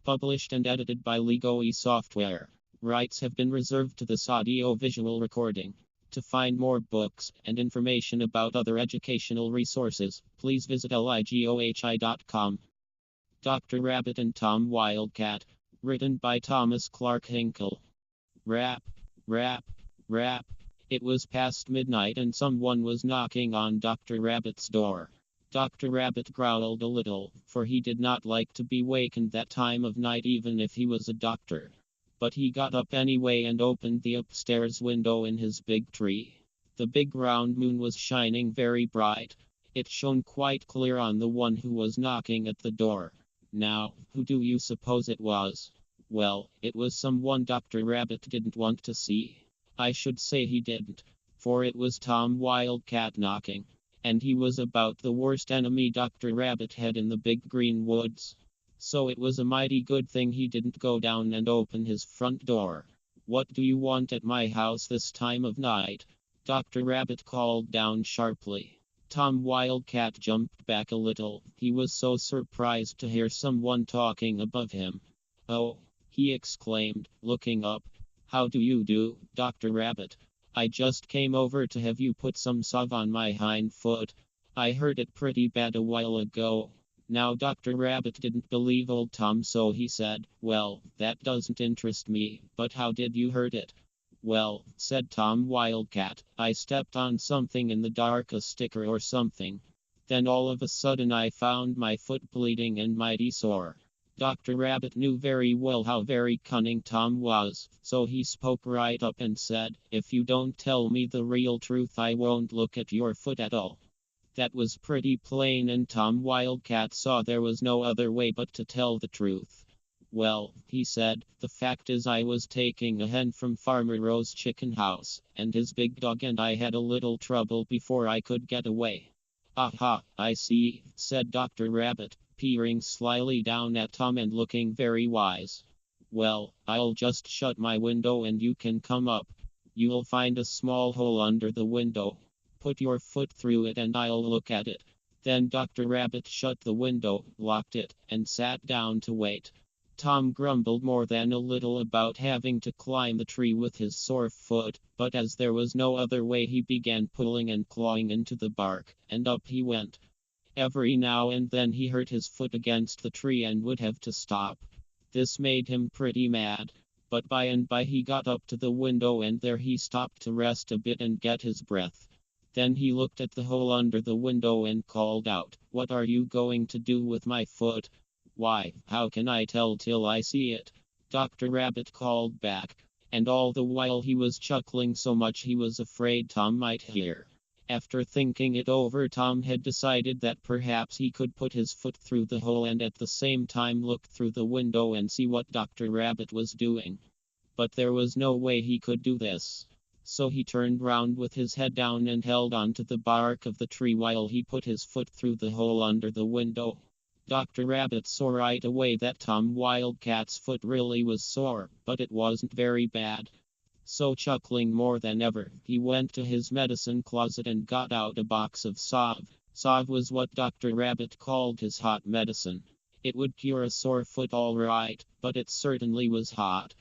Published and edited by Ligohi Software. Rights have been reserved to this audio-visual recording. To find more books and information about other educational resources, please visit ligohi.com. Dr. Rabbit and Tom Wildcat. Written by Thomas Clark Hinkle. Rap, rap, rap. It was past midnight and someone was knocking on Dr. Rabbit's door. Dr. Rabbit growled a little, for he did not like to be wakened that time of night even if he was a doctor. But he got up anyway and opened the upstairs window in his big tree. The big round moon was shining very bright. It shone quite clear on the one who was knocking at the door. Now, who do you suppose it was? Well, it was someone Dr. Rabbit didn't want to see. I should say he didn't, for it was Tom Wildcat knocking. And he was about the worst enemy Dr. Rabbit had in the big green woods. So it was a mighty good thing he didn't go down and open his front door. What do you want at my house this time of night? Dr. Rabbit called down sharply. Tom Wildcat jumped back a little. He was so surprised to hear someone talking above him. Oh, he exclaimed, looking up. How do you do, Dr. Rabbit? I just came over to have you put some salve on my hind foot. I heard it pretty bad a while ago. Now Dr. Rabbit didn't believe old Tom, so he said, well, that doesn't interest me, but how did you hurt it? Well, said Tom Wildcat, I stepped on something in the dark, a sticker or something. Then all of a sudden I found my foot bleeding and mighty sore. Dr. Rabbit knew very well how very cunning Tom was, so he spoke right up and said, if you don't tell me the real truth, I won't look at your foot at all. That was pretty plain, and Tom Wildcat saw there was no other way but to tell the truth. Well, he said, the fact is I was taking a hen from Farmer Rowe's chicken house, and his big dog and I had a little trouble before I could get away. Aha, I see, said Dr. Rabbit, peering slyly down at Tom and looking very wise. Well, I'll just shut my window and you can come up. You'll find a small hole under the window. Put your foot through it and I'll look at it. Then Dr. Rabbit shut the window, locked it, and sat down to wait. Tom grumbled more than a little about having to climb the tree with his sore foot, but as there was no other way he began pulling and clawing into the bark, and up he went. Every now and then he hurt his foot against the tree and would have to stop. This made him pretty mad. But by and by he got up to the window and there he stopped to rest a bit and get his breath. Then he looked at the hole under the window and called out, "What are you going to do with my foot?" "Why, how can I tell till I see it?" Dr. Rabbit called back. And all the while he was chuckling so much he was afraid Tom might hear. After thinking it over, Tom had decided that perhaps he could put his foot through the hole and at the same time look through the window and see what Dr. Rabbit was doing. But there was no way he could do this. So he turned round with his head down and held on to the bark of the tree while he put his foot through the hole under the window. Dr. Rabbit saw right away that Tom Wildcat's foot really was sore, but it wasn't very bad. So chuckling more than ever, he went to his medicine closet and got out a box of salve. Salve was what Dr. Rabbit called his hot medicine. It would cure a sore foot all right, but it certainly was hot.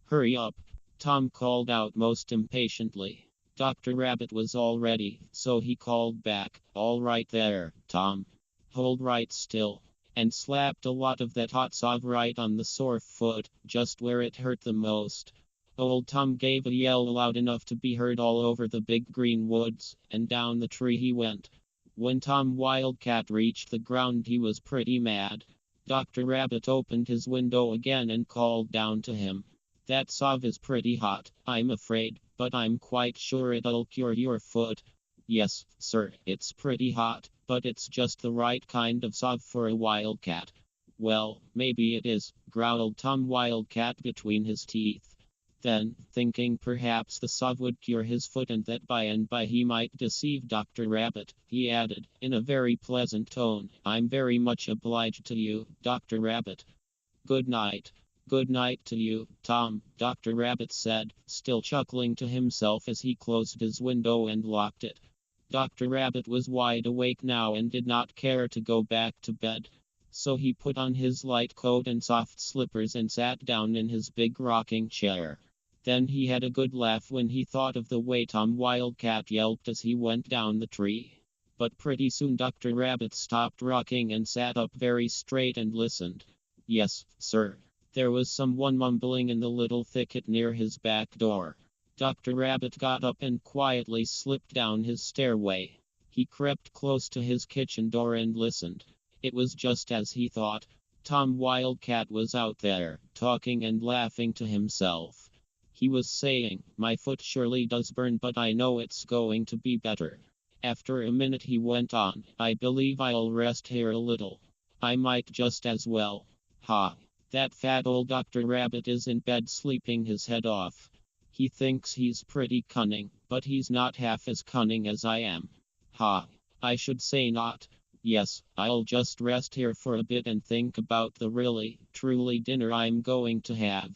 "Hurry up," Tom called out most impatiently. Dr. Rabbit was all ready, so he called back, "All right there, Tom. Hold right still," and slapped a lot of that hot salve right on the sore foot, just where it hurt the most. Old Tom gave a yell loud enough to be heard all over the big green woods, and down the tree he went. When Tom Wildcat reached the ground he was pretty mad. Dr. Rabbit opened his window again and called down to him. "That salve is pretty hot, I'm afraid, but I'm quite sure it'll cure your foot." "Yes, sir, it's pretty hot, but it's just the right kind of salve for a wildcat." "Well, maybe it is," growled Tom Wildcat between his teeth. Then, thinking perhaps the salve would cure his foot and that by and by he might deceive Dr. Rabbit, he added, in a very pleasant tone, "I'm very much obliged to you, Dr. Rabbit." "Good night." "Good night to you, Tom," Dr. Rabbit said, still chuckling to himself as he closed his window and locked it. Dr. Rabbit was wide awake now and did not care to go back to bed. So he put on his light coat and soft slippers and sat down in his big rocking chair. Then he had a good laugh when he thought of the way Tom Wildcat yelped as he went down the tree. But pretty soon Dr. Rabbit stopped rocking and sat up very straight and listened. Yes, sir. There was someone mumbling in the little thicket near his back door. Dr. Rabbit got up and quietly slipped down his stairway. He crept close to his kitchen door and listened. It was just as he thought. Tom Wildcat was out there, talking and laughing to himself. He was saying, "My foot surely does burn, but I know it's going to be better." After a minute he went on, "I believe I'll rest here a little. I might just as well. Ha! That fat old Dr. Rabbit is in bed sleeping his head off. He thinks he's pretty cunning, but he's not half as cunning as I am. Ha! I should say not. Yes, I'll just rest here for a bit and think about the really, truly dinner I'm going to have.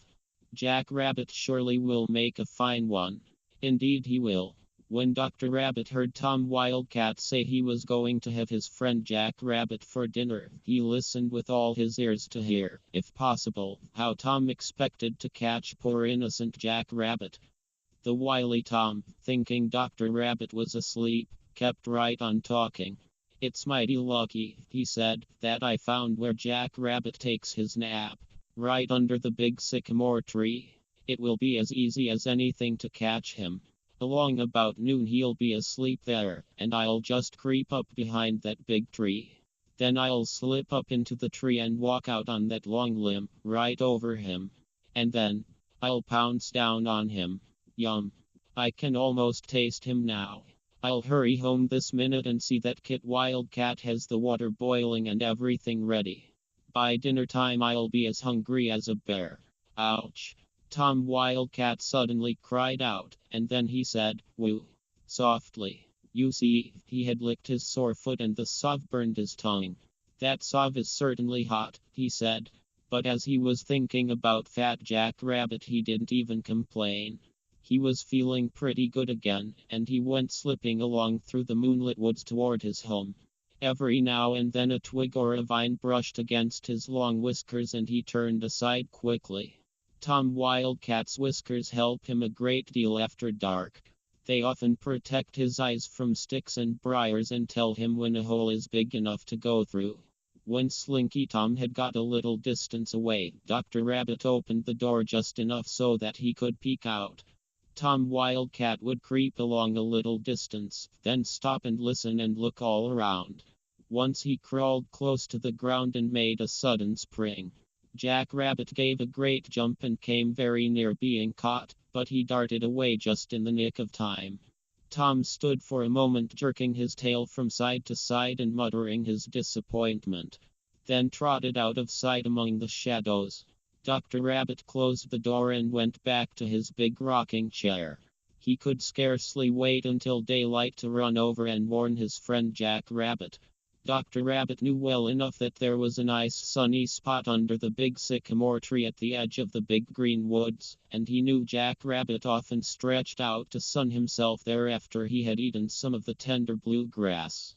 Jack Rabbit surely will make a fine one. Indeed he will." When Dr. Rabbit heard Tom Wildcat say he was going to have his friend Jack Rabbit for dinner, he listened with all his ears to hear, if possible, how Tom expected to catch poor innocent Jack Rabbit. The wily Tom, thinking Dr. Rabbit was asleep, kept right on talking. "It's mighty lucky," he said, "that I found where Jack Rabbit takes his nap. Right under the big sycamore tree. It will be as easy as anything to catch him. Along about noon he'll be asleep there, and I'll just creep up behind that big tree. Then I'll slip up into the tree and walk out on that long limb, right over him. And then I'll pounce down on him. Yum! I can almost taste him now. I'll hurry home this minute and see that Kit Wildcat has the water boiling and everything ready. By dinner time I'll be as hungry as a bear." Ouch! Tom Wildcat suddenly cried out, and then he said, "Woo!" softly. You see, he had licked his sore foot and the salve burned his tongue. "That salve is certainly hot," he said. But as he was thinking about Fat Jack Rabbit, he didn't even complain. He was feeling pretty good again, and he went slipping along through the moonlit woods toward his home. Every now and then a twig or a vine brushed against his long whiskers and he turned aside quickly. Tom Wildcat's whiskers help him a great deal after dark. They often protect his eyes from sticks and briars and tell him when a hole is big enough to go through. When Slinky Tom had got a little distance away, Dr. Rabbit opened the door just enough so that he could peek out. Tom Wildcat would creep along a little distance, then stop and listen and look all around. Once he crawled close to the ground and made a sudden spring. Jack Rabbit gave a great jump and came very near being caught, but he darted away just in the nick of time. Tom stood for a moment jerking his tail from side to side and muttering his disappointment. Then trotted out of sight among the shadows. Dr. Rabbit closed the door and went back to his big rocking chair. He could scarcely wait until daylight to run over and warn his friend Jack Rabbit. Dr. Rabbit knew well enough that there was a nice sunny spot under the big sycamore tree at the edge of the big green woods, and he knew Jack Rabbit often stretched out to sun himself there after he had eaten some of the tender blue grass.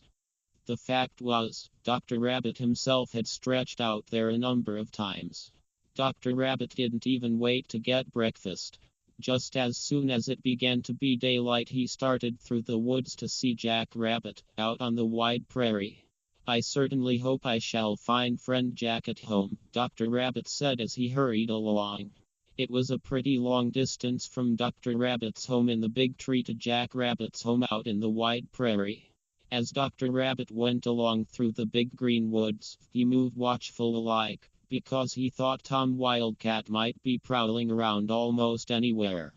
The fact was, Dr. Rabbit himself had stretched out there a number of times. Dr. Rabbit didn't even wait to get breakfast. Just as soon as it began to be daylight, he started through the woods to see Jack Rabbit, out on the wide prairie. "I certainly hope I shall find friend Jack at home," Dr. Rabbit said as he hurried along. It was a pretty long distance from Dr. Rabbit's home in the big tree to Jack Rabbit's home out in the wide prairie. As Dr. Rabbit went along through the big green woods, he moved watchful alike, because he thought Tom Wildcat might be prowling around almost anywhere.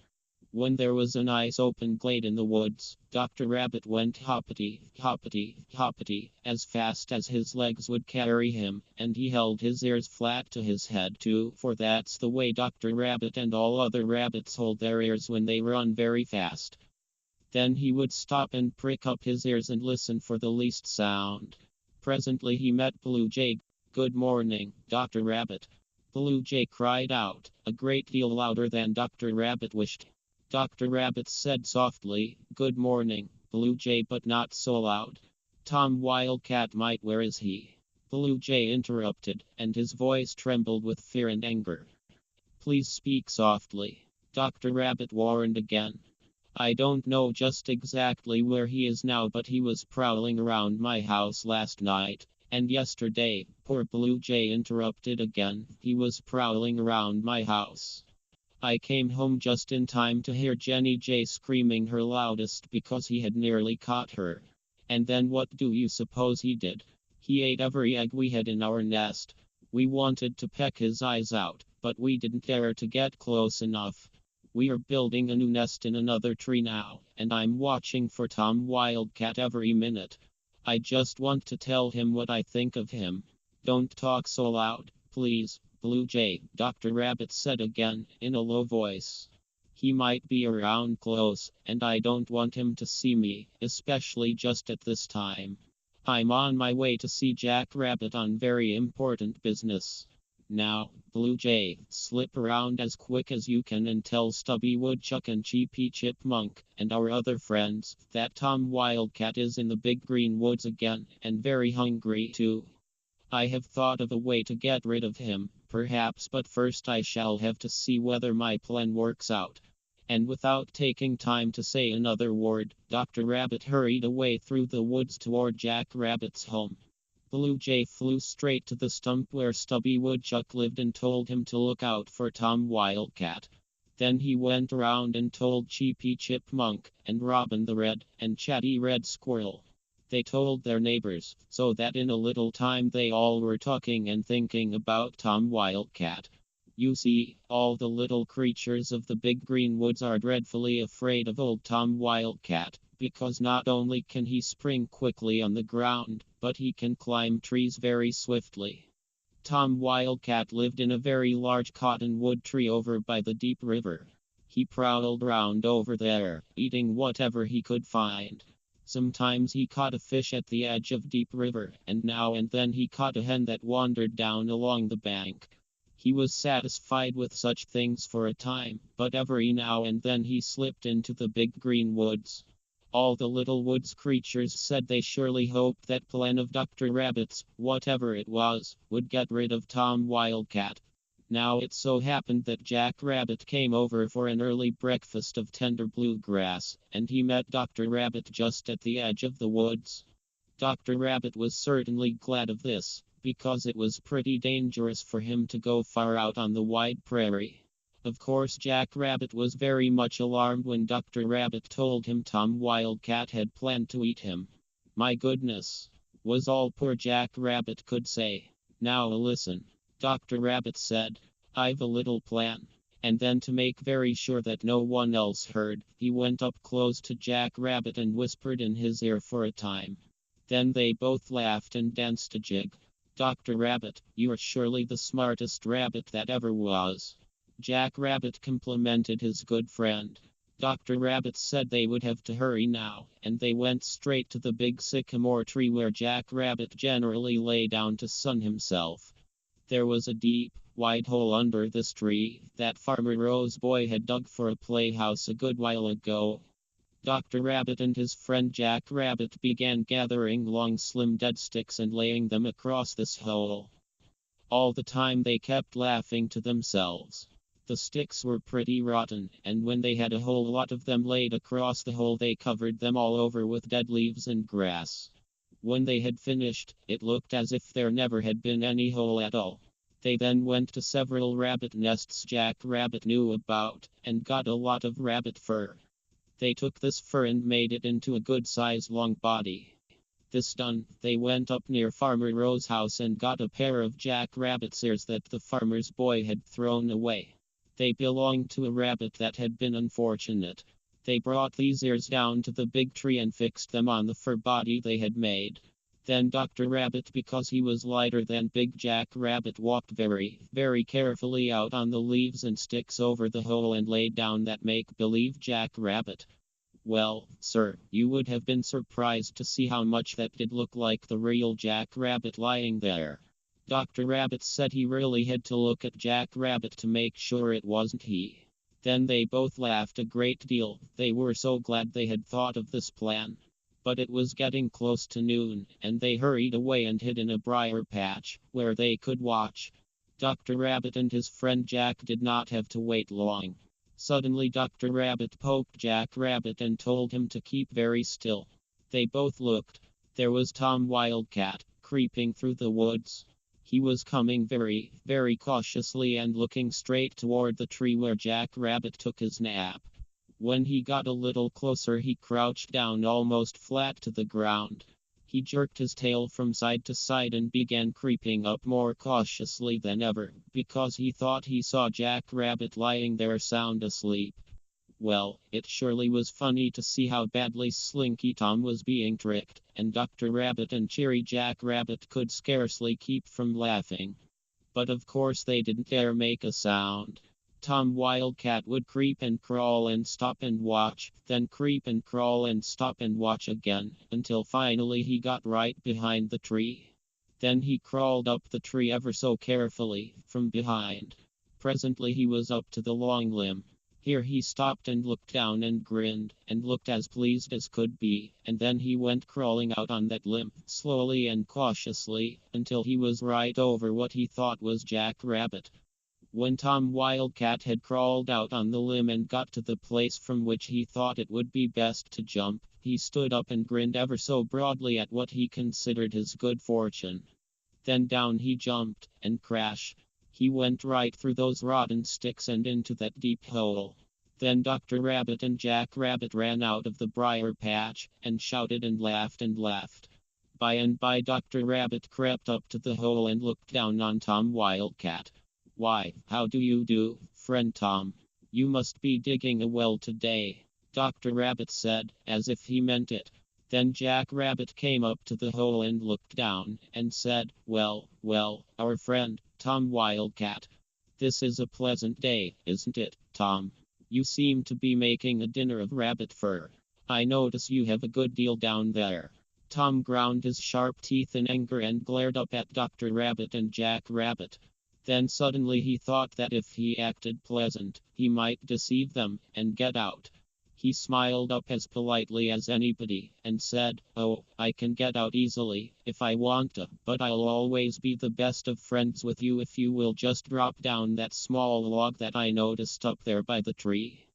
When there was a nice open glade in the woods, Dr. Rabbit went hoppity, hoppity, hoppity, as fast as his legs would carry him, and he held his ears flat to his head too, for that's the way Dr. Rabbit and all other rabbits hold their ears when they run very fast. Then he would stop and prick up his ears and listen for the least sound. Presently he met Blue Jay. "Good morning, Dr. Rabbit." Blue Jay cried out, a great deal louder than Dr. Rabbit wished. Dr. Rabbit said softly, "Good morning, Blue Jay," but not so loud. "Tom Wildcat might, where is he?" Blue Jay interrupted, and his voice trembled with fear and anger. "Please speak softly," Dr. Rabbit warned again. "I don't know just exactly where he is now, but he was prowling around my house last night. And yesterday," poor Blue Jay interrupted again, "he was prowling around my house. I came home just in time to hear Jenny Jay screaming her loudest because he had nearly caught her. And then what do you suppose he did? He ate every egg we had in our nest. We wanted to peck his eyes out, but we didn't dare to get close enough. We are building a new nest in another tree now, and I'm watching for Tom Wildcat every minute. I just want to tell him what I think of him." "Don't talk so loud, please, Blue Jay," Dr. Rabbit said again, in a low voice. "He might be around close, and I don't want him to see me, especially just at this time. I'm on my way to see Jack Rabbit on very important business. Now, Blue Jay, slip around as quick as you can and tell Stubby Woodchuck and Chippy Chipmunk, and our other friends, that Tom Wildcat is in the big green woods again, and very hungry too. I have thought of a way to get rid of him, perhaps, but first I shall have to see whether my plan works out." And without taking time to say another word, Dr. Rabbit hurried away through the woods toward Jack Rabbit's home. Blue Jay flew straight to the stump where Stubby Woodchuck lived and told him to look out for Tom Wildcat. Then he went around and told Chippy Chipmunk, and Robin the Red, and Chatty Red Squirrel. They told their neighbors, so that in a little time they all were talking and thinking about Tom Wildcat. You see, all the little creatures of the big green woods are dreadfully afraid of old Tom Wildcat, because not only can he spring quickly on the ground, but he can climb trees very swiftly. Tom Wildcat lived in a very large cottonwood tree over by the deep river. He prowled around over there, eating whatever he could find. Sometimes he caught a fish at the edge of Deep River, and now and then he caught a hen that wandered down along the bank. He was satisfied with such things for a time, but every now and then he slipped into the big green woods. All the little woods creatures said they surely hoped that plan of Dr. Rabbit's, whatever it was, would get rid of Tom Wildcat. Now it so happened that Jack Rabbit came over for an early breakfast of tender bluegrass, and he met Dr. Rabbit just at the edge of the woods. Dr. Rabbit was certainly glad of this, because it was pretty dangerous for him to go far out on the wide prairie. Of course, Jack Rabbit was very much alarmed when Dr. Rabbit told him Tom Wildcat had planned to eat him. "My goodness," was all poor Jack Rabbit could say. "Now listen," Dr. Rabbit said. "I've a little plan." And then, to make very sure that no one else heard, he went up close to Jack Rabbit and whispered in his ear for a time. Then they both laughed and danced a jig. "Dr. Rabbit, you're surely the smartest rabbit that ever was," Jack Rabbit complimented his good friend. Dr. Rabbit said they would have to hurry now, and they went straight to the big sycamore tree where Jack Rabbit generally lay down to sun himself. There was a deep, wide hole under this tree that Farmer Rose Boy had dug for a playhouse a good while ago. Dr. Rabbit and his friend Jack Rabbit began gathering long slim dead sticks and laying them across this hole. All the time they kept laughing to themselves. The sticks were pretty rotten, and when they had a whole lot of them laid across the hole, they covered them all over with dead leaves and grass. When they had finished, it looked as if there never had been any hole at all. They then went to several rabbit nests Jack Rabbit knew about, and got a lot of rabbit fur. They took this fur and made it into a good-sized long body. This done, they went up near Farmer Rose's house and got a pair of Jack Rabbit's ears that the farmer's boy had thrown away. They belonged to a rabbit that had been unfortunate. They brought these ears down to the big tree and fixed them on the fur body they had made. Then Dr. Rabbit, because he was lighter than Big Jack Rabbit, walked very, very carefully out on the leaves and sticks over the hole and laid down that make-believe Jack Rabbit. Well, sir, you would have been surprised to see how much that did look like the real Jack Rabbit lying there. Dr. Rabbit said he really had to look at Jack Rabbit to make sure it wasn't he. Then they both laughed a great deal. They were so glad they had thought of this plan. But it was getting close to noon, and they hurried away and hid in a briar patch, where they could watch. Dr. Rabbit and his friend Jack did not have to wait long. Suddenly Dr. Rabbit poked Jack Rabbit and told him to keep very still. They both looked. There was Tom Wildcat, creeping through the woods. He was coming very, very cautiously and looking straight toward the tree where Jack Rabbit took his nap. When he got a little closer, he crouched down almost flat to the ground. He jerked his tail from side to side and began creeping up more cautiously than ever, because he thought he saw Jack Rabbit lying there sound asleep. Well, it surely was funny to see how badly Slinky Tom was being tricked, and Dr. Rabbit and Cheery Jack Rabbit could scarcely keep from laughing. But of course they didn't dare make a sound. Tom Wildcat would creep and crawl and stop and watch, then creep and crawl and stop and watch again, until finally he got right behind the tree. Then he crawled up the tree ever so carefully, from behind. Presently he was up to the long limb. Here he stopped and looked down and grinned, and looked as pleased as could be, and then he went crawling out on that limb, slowly and cautiously, until he was right over what he thought was Jack Rabbit. When Tom Wildcat had crawled out on the limb and got to the place from which he thought it would be best to jump, he stood up and grinned ever so broadly at what he considered his good fortune. Then down he jumped, and crash! He went right through those rotten sticks and into that deep hole. Then Dr. Rabbit and Jack Rabbit ran out of the briar patch, and shouted and laughed and laughed. By and by Dr. Rabbit crept up to the hole and looked down on Tom Wildcat. "Why, how do you do, friend Tom? You must be digging a well today," Dr. Rabbit said, as if he meant it. Then Jack Rabbit came up to the hole and looked down, and said, well, our friend, Tom Wildcat. This is a pleasant day, isn't it, Tom? You seem to be making a dinner of rabbit fur. I notice you have a good deal down there." Tom ground his sharp teeth in anger and glared up at Dr. Rabbit and Jack Rabbit. Then suddenly he thought that if he acted pleasant, he might deceive them, and get out. He smiled up as politely as anybody, and said, "Oh, I can get out easily, if I want to, but I'll always be the best of friends with you if you will just drop down that small log that I noticed up there by the tree."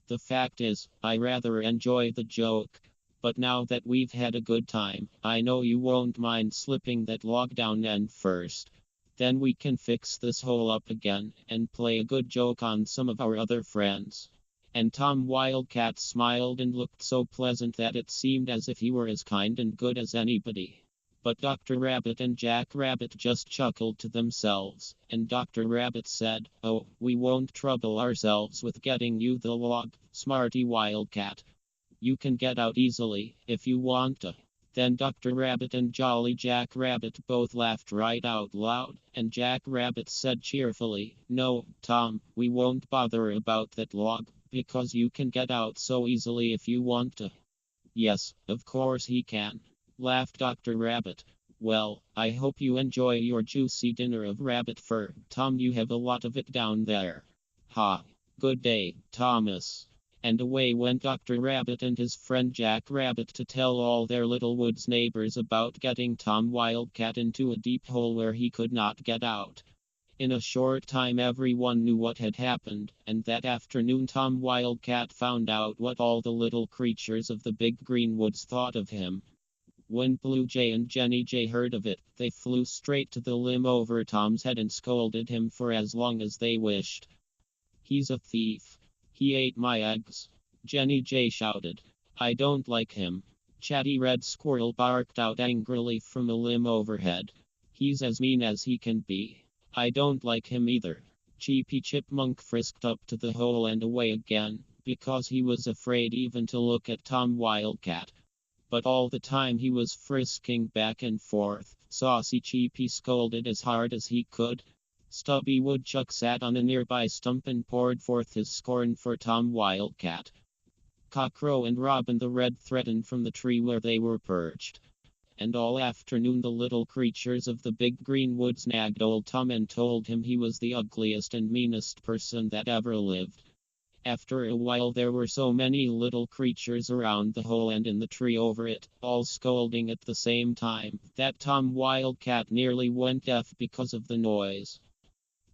The fact is, I rather enjoy the joke. But now that we've had a good time, I know you won't mind slipping that log down end first. Then we can fix this hole up again, and play a good joke on some of our other friends. And Tom Wildcat smiled and looked so pleasant that it seemed as if he were as kind and good as anybody. But Dr. Rabbit and Jack Rabbit just chuckled to themselves, and Dr. Rabbit said, "Oh, we won't trouble ourselves with getting you the log, smarty Wildcat. You can get out easily, if you want to." Then Dr. Rabbit and Jolly Jack Rabbit both laughed right out loud, and Jack Rabbit said cheerfully, "No, Tom, we won't bother about that log, because you can get out so easily if you want to." "Yes, of course he can," laughed Dr. Rabbit. "Well, I hope you enjoy your juicy dinner of rabbit fur, Tom. You have a lot of it down there." "Ha! Good day, Thomas." And away went Dr. Rabbit and his friend Jack Rabbit to tell all their little woods neighbors about getting Tom Wildcat into a deep hole where he could not get out. In a short time everyone knew what had happened, and that afternoon Tom Wildcat found out what all the little creatures of the big green woods thought of him. When Blue Jay and Jenny Jay heard of it, they flew straight to the limb over Tom's head and scolded him for as long as they wished. "He's a thief. He ate my eggs," Jenny Jay shouted. "I don't like him." Chatty Red Squirrel barked out angrily from a limb overhead. "He's as mean as he can be. I don't like him either." Cheepy Chipmunk frisked up to the hole and away again, because he was afraid even to look at Tom Wildcat. But all the time he was frisking back and forth, Saucy Cheepy scolded as hard as he could. Stubby Woodchuck sat on a nearby stump and poured forth his scorn for Tom Wildcat. Cockcrow and Robin the Red threatened from the tree where they were perched. And all afternoon the little creatures of the big green woods nagged old Tom and told him he was the ugliest and meanest person that ever lived. After a while there were so many little creatures around the hole and in the tree over it, all scolding at the same time, that Tom Wildcat nearly went deaf because of the noise.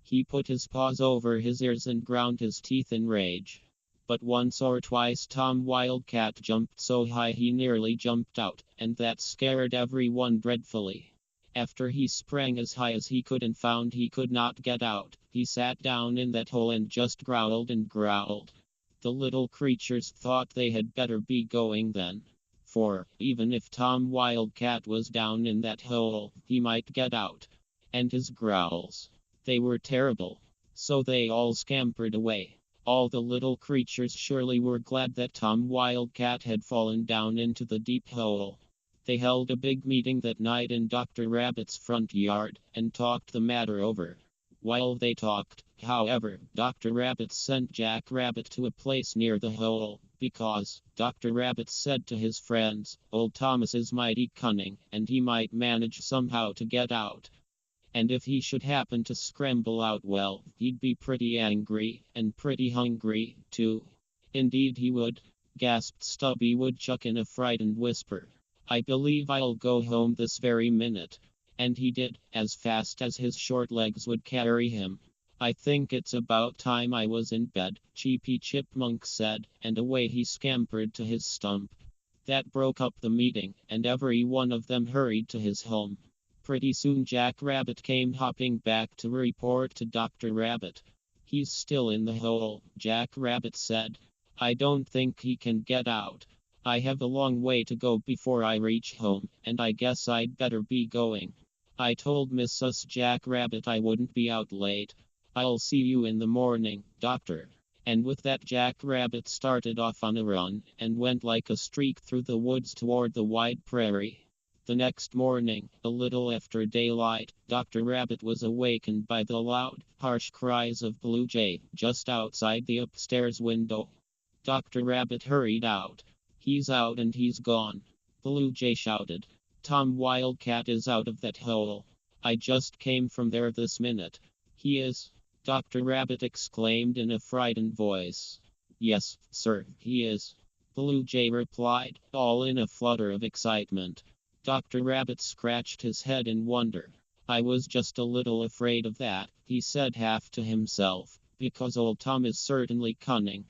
He put his paws over his ears and ground his teeth in rage. But once or twice Tom Wildcat jumped so high he nearly jumped out, and that scared everyone dreadfully. After he sprang as high as he could and found he could not get out, he sat down in that hole and just growled and growled. The little creatures thought they had better be going then. For, even if Tom Wildcat was down in that hole, he might get out. And his growls, they were terrible. So they all scampered away. All the little creatures surely were glad that Tom Wildcat had fallen down into the deep hole. They held a big meeting that night in Dr. Rabbit's front yard, and talked the matter over. While they talked, however, Dr. Rabbit sent Jack Rabbit to a place near the hole, because, Dr. Rabbit said to his friends, old Thomas is mighty cunning, and he might manage somehow to get out. And if he should happen to scramble out, well, he'd be pretty angry, and pretty hungry, too. Indeed he would, gasped Stubby Woodchuck in a frightened whisper. I believe I'll go home this very minute. And he did, as fast as his short legs would carry him. I think it's about time I was in bed, Chippy Chipmunk said, and away he scampered to his stump. That broke up the meeting, and every one of them hurried to his home. Pretty soon Jack Rabbit came hopping back to report to Dr. Rabbit. He's still in the hole, Jack Rabbit said. I don't think he can get out. I have a long way to go before I reach home, and I guess I'd better be going. I told Mrs. Jack Rabbit I wouldn't be out late. I'll see you in the morning, Doctor. And with that Jack Rabbit started off on a run, and went like a streak through the woods toward the wide prairie. The next morning, a little after daylight, Dr. Rabbit was awakened by the loud, harsh cries of Blue Jay, just outside the upstairs window. Dr. Rabbit hurried out. He's out and he's gone, Blue Jay shouted. Tom Wildcat is out of that hole. I just came from there this minute. He is? Dr. Rabbit exclaimed in a frightened voice. Yes, sir, he is, Blue Jay replied, all in a flutter of excitement. Dr. Rabbit scratched his head in wonder. I was just a little afraid of that, he said half to himself, because old Tom is certainly cunning.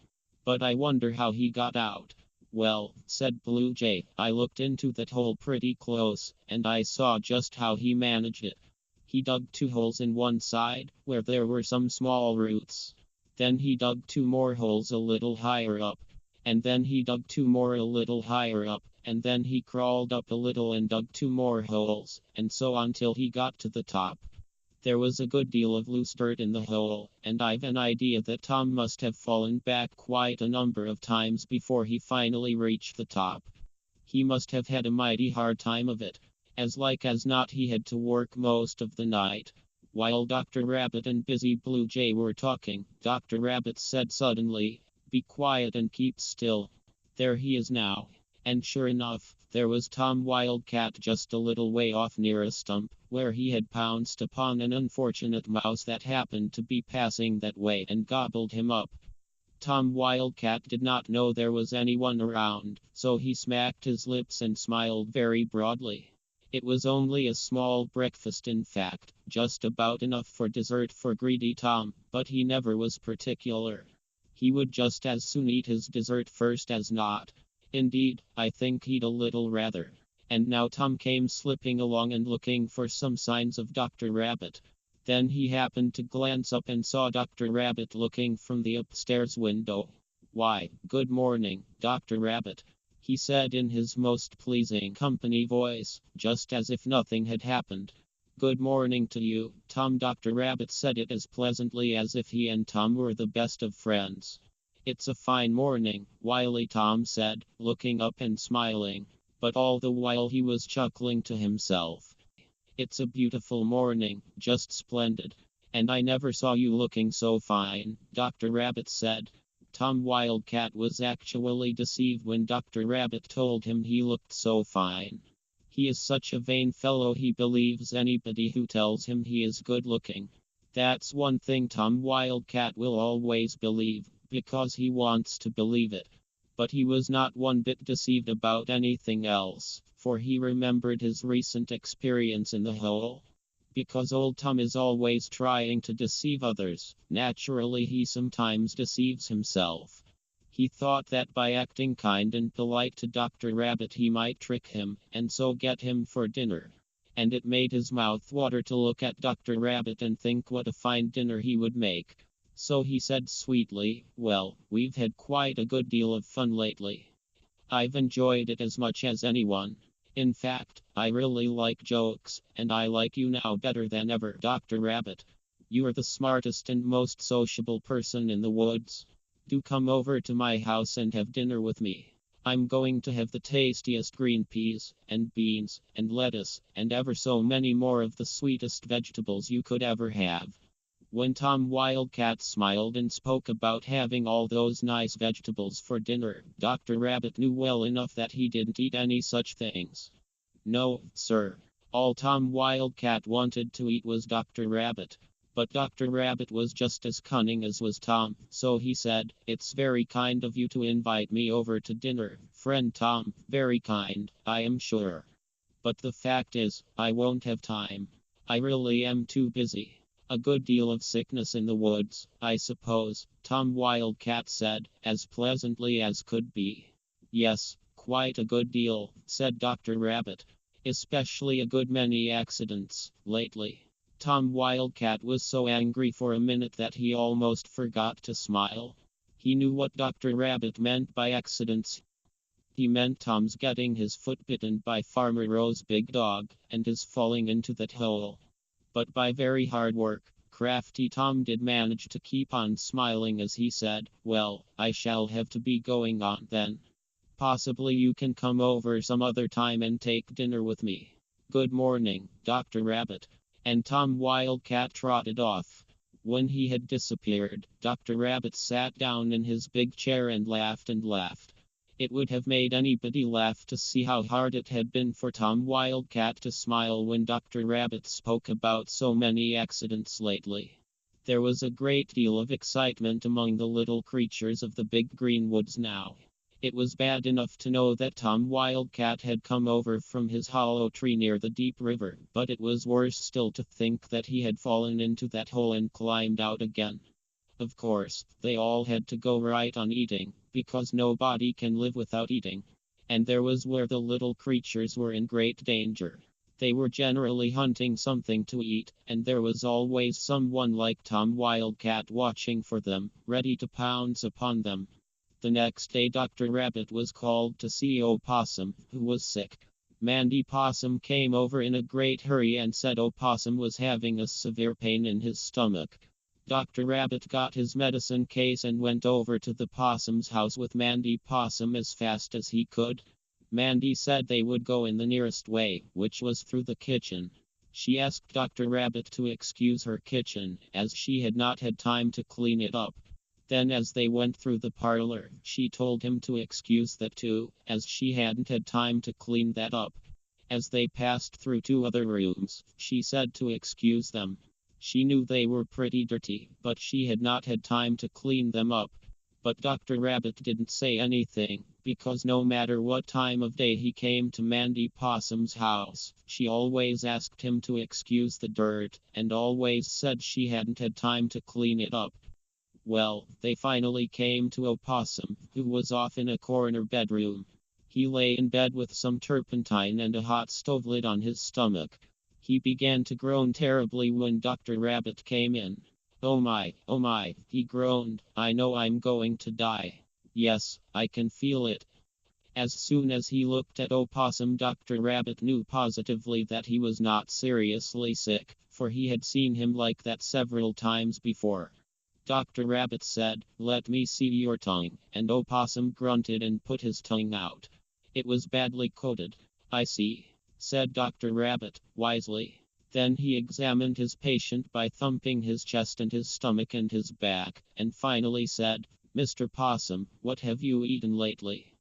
But I wonder how he got out. Well, said Blue Jay, I looked into that hole pretty close, and I saw just how he managed it. He dug 2 holes in one side, where there were some small roots. Then he dug 2 more holes a little higher up. And then he dug 2 more a little higher up. And then he crawled up a little and dug 2 more holes, and so on till he got to the top. There was a good deal of loose dirt in the hole, and I've an idea that Tom must have fallen back quite a number of times before he finally reached the top. He must have had a mighty hard time of it. As like as not he had to work most of the night. While Dr. Rabbit and Busy Blue Jay were talking, Dr. Rabbit said suddenly, be quiet and keep still. There he is now. And sure enough, there was Tom Wildcat just a little way off near a stump, where he had pounced upon an unfortunate mouse that happened to be passing that way and gobbled him up. Tom Wildcat did not know there was anyone around, so he smacked his lips and smiled very broadly. It was only a small breakfast, in fact, just about enough for dessert for greedy Tom, but he never was particular. He would just as soon eat his dessert first as not. Indeed, I think he'd a little rather. And now Tom came slipping along and looking for some signs of Dr. Rabbit. Then he happened to glance up and saw Dr. Rabbit looking from the upstairs window. Why, good morning, Dr. Rabbit, he said in his most pleasing company voice, just as if nothing had happened. Good morning to you, Tom. Dr. Rabbit said it as pleasantly as if he and Tom were the best of friends. It's a fine morning, Wily Tom said, looking up and smiling. But all the while he was chuckling to himself. It's a beautiful morning, just splendid. And I never saw you looking so fine, Dr. Rabbit said. Tom Wildcat was actually deceived when Dr. Rabbit told him he looked so fine. He is such a vain fellow he believes anybody who tells him he is good looking. That's one thing Tom Wildcat will always believe, because he wants to believe it. But he was not one bit deceived about anything else, for he remembered his recent experience in the hole. Because old Tom is always trying to deceive others, naturally he sometimes deceives himself. He thought that by acting kind and polite to Dr. Rabbit he might trick him, and so get him for dinner. And it made his mouth water to look at Dr. Rabbit and think what a fine dinner he would make. So he said sweetly, "Well, we've had quite a good deal of fun lately. I've enjoyed it as much as anyone. In fact, I really like jokes, and I like you now better than ever, Dr. Rabbit. You are the smartest and most sociable person in the woods. Do come over to my house and have dinner with me. I'm going to have the tastiest green peas, and beans, and lettuce, and ever so many more of the sweetest vegetables you could ever have." When Tom Wildcat smiled and spoke about having all those nice vegetables for dinner, Dr. Rabbit knew well enough that he didn't eat any such things. No, sir. All Tom Wildcat wanted to eat was Dr. Rabbit. But Dr. Rabbit was just as cunning as was Tom, so he said, "It's very kind of you to invite me over to dinner, friend Tom, very kind, I am sure. But the fact is, I won't have time. I really am too busy. A good deal of sickness in the woods, I suppose," Tom Wildcat said, as pleasantly as could be. "Yes, quite a good deal," said Dr. Rabbit. "Especially a good many accidents, lately." Tom Wildcat was so angry for a minute that he almost forgot to smile. He knew what Dr. Rabbit meant by accidents. He meant Tom's getting his foot bitten by Farmer Rowe's big dog, and his falling into that hole. But by very hard work, crafty Tom did manage to keep on smiling as he said, "Well, I shall have to be going on then. Possibly you can come over some other time and take dinner with me. Good morning, Dr. Rabbit." And Tom Wildcat trotted off. When he had disappeared, Dr. Rabbit sat down in his big chair and laughed and laughed. It would have made anybody laugh to see how hard it had been for Tom Wildcat to smile when Dr. Rabbit spoke about so many accidents lately. There was a great deal of excitement among the little creatures of the big green woods now. It was bad enough to know that Tom Wildcat had come over from his hollow tree near the deep river, but it was worse still to think that he had fallen into that hole and climbed out again. Of course, they all had to go right on eating, because nobody can live without eating. And there was where the little creatures were in great danger. They were generally hunting something to eat, and there was always someone like Tom Wildcat watching for them, ready to pounce upon them. The next day Dr. Rabbit was called to see Opossum, who was sick. Mandy Possum came over in a great hurry and said Opossum was having a severe pain in his stomach. Dr. Rabbit got his medicine case and went over to the possum's house with Mandy Possum as fast as he could. Mandy said they would go in the nearest way, which was through the kitchen. She asked Dr. Rabbit to excuse her kitchen, as she had not had time to clean it up. Then as they went through the parlor, she told him to excuse that too, as she hadn't had time to clean that up. As they passed through two other rooms, she said to excuse them. She knew they were pretty dirty, but she had not had time to clean them up. But Dr. Rabbit didn't say anything, because no matter what time of day he came to Mandy Possum's house, she always asked him to excuse the dirt, and always said she hadn't had time to clean it up. Well, they finally came to Opossum, who was off in a corner bedroom. He lay in bed with some turpentine and a hot stove lid on his stomach. He began to groan terribly when Dr. Rabbit came in. Oh my, he groaned, "I know I'm going to die. Yes, I can feel it." As soon as he looked at Opossum, Dr. Rabbit knew positively that he was not seriously sick, for he had seen him like that several times before. Dr. Rabbit said, "Let me see your tongue," and Opossum grunted and put his tongue out. It was badly coated. "I see," said Dr. Rabbit, wisely. Then he examined his patient by thumping his chest and his stomach and his back, and finally said, "Mr. Possum, what have you eaten lately?"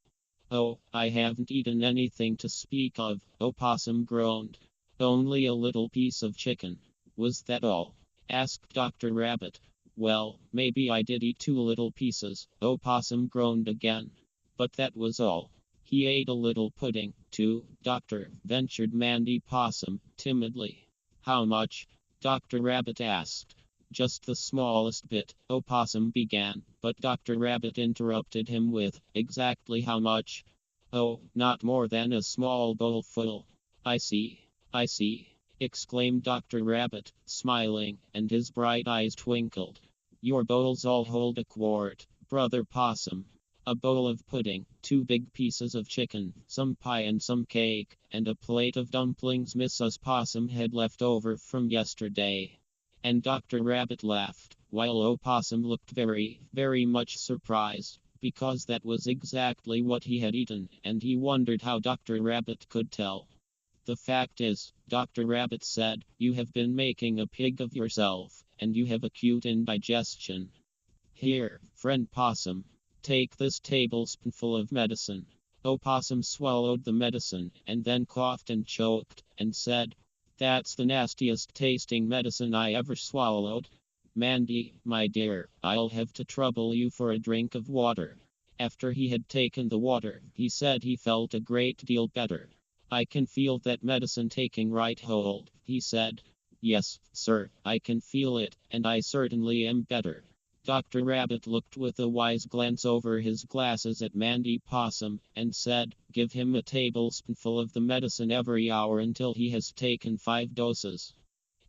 "Oh, I haven't eaten anything to speak of," Opossum groaned. "Only a little piece of chicken." "Was that all?" asked Dr. Rabbit. Well, maybe I did eat two little pieces, Opossum groaned again. But that was all. He ate a little pudding, too, Doctor, ventured Mandy Possum, timidly. How much? Dr. Rabbit asked. Just the smallest bit, Opossum began, but Dr. Rabbit interrupted him with, exactly how much? Oh, not more than a small bowlful. I see, I see, exclaimed Dr. Rabbit, smiling, and his bright eyes twinkled. Your bowls all hold a quart, Brother Possum. A bowl of pudding, two big pieces of chicken, some pie and some cake, and a plate of dumplings Mrs. Possum had left over from yesterday. And Dr. Rabbit laughed, while Opossum looked very, very much surprised, because that was exactly what he had eaten, and he wondered how Dr. Rabbit could tell. The fact is, Dr. Rabbit said, you have been making a pig of yourself, and you have acute indigestion. Here, friend Possum. Take this tablespoonful of medicine. Opossum swallowed the medicine, and then coughed and choked, and said, That's the nastiest tasting medicine I ever swallowed. Mandy, my dear, I'll have to trouble you for a drink of water. After he had taken the water, he said he felt a great deal better. I can feel that medicine taking right hold, he said. Yes, sir, I can feel it, and I certainly am better. Dr. Rabbit looked with a wise glance over his glasses at Mandy Possum, and said, Give him a tablespoonful of the medicine every hour until he has taken 5 doses.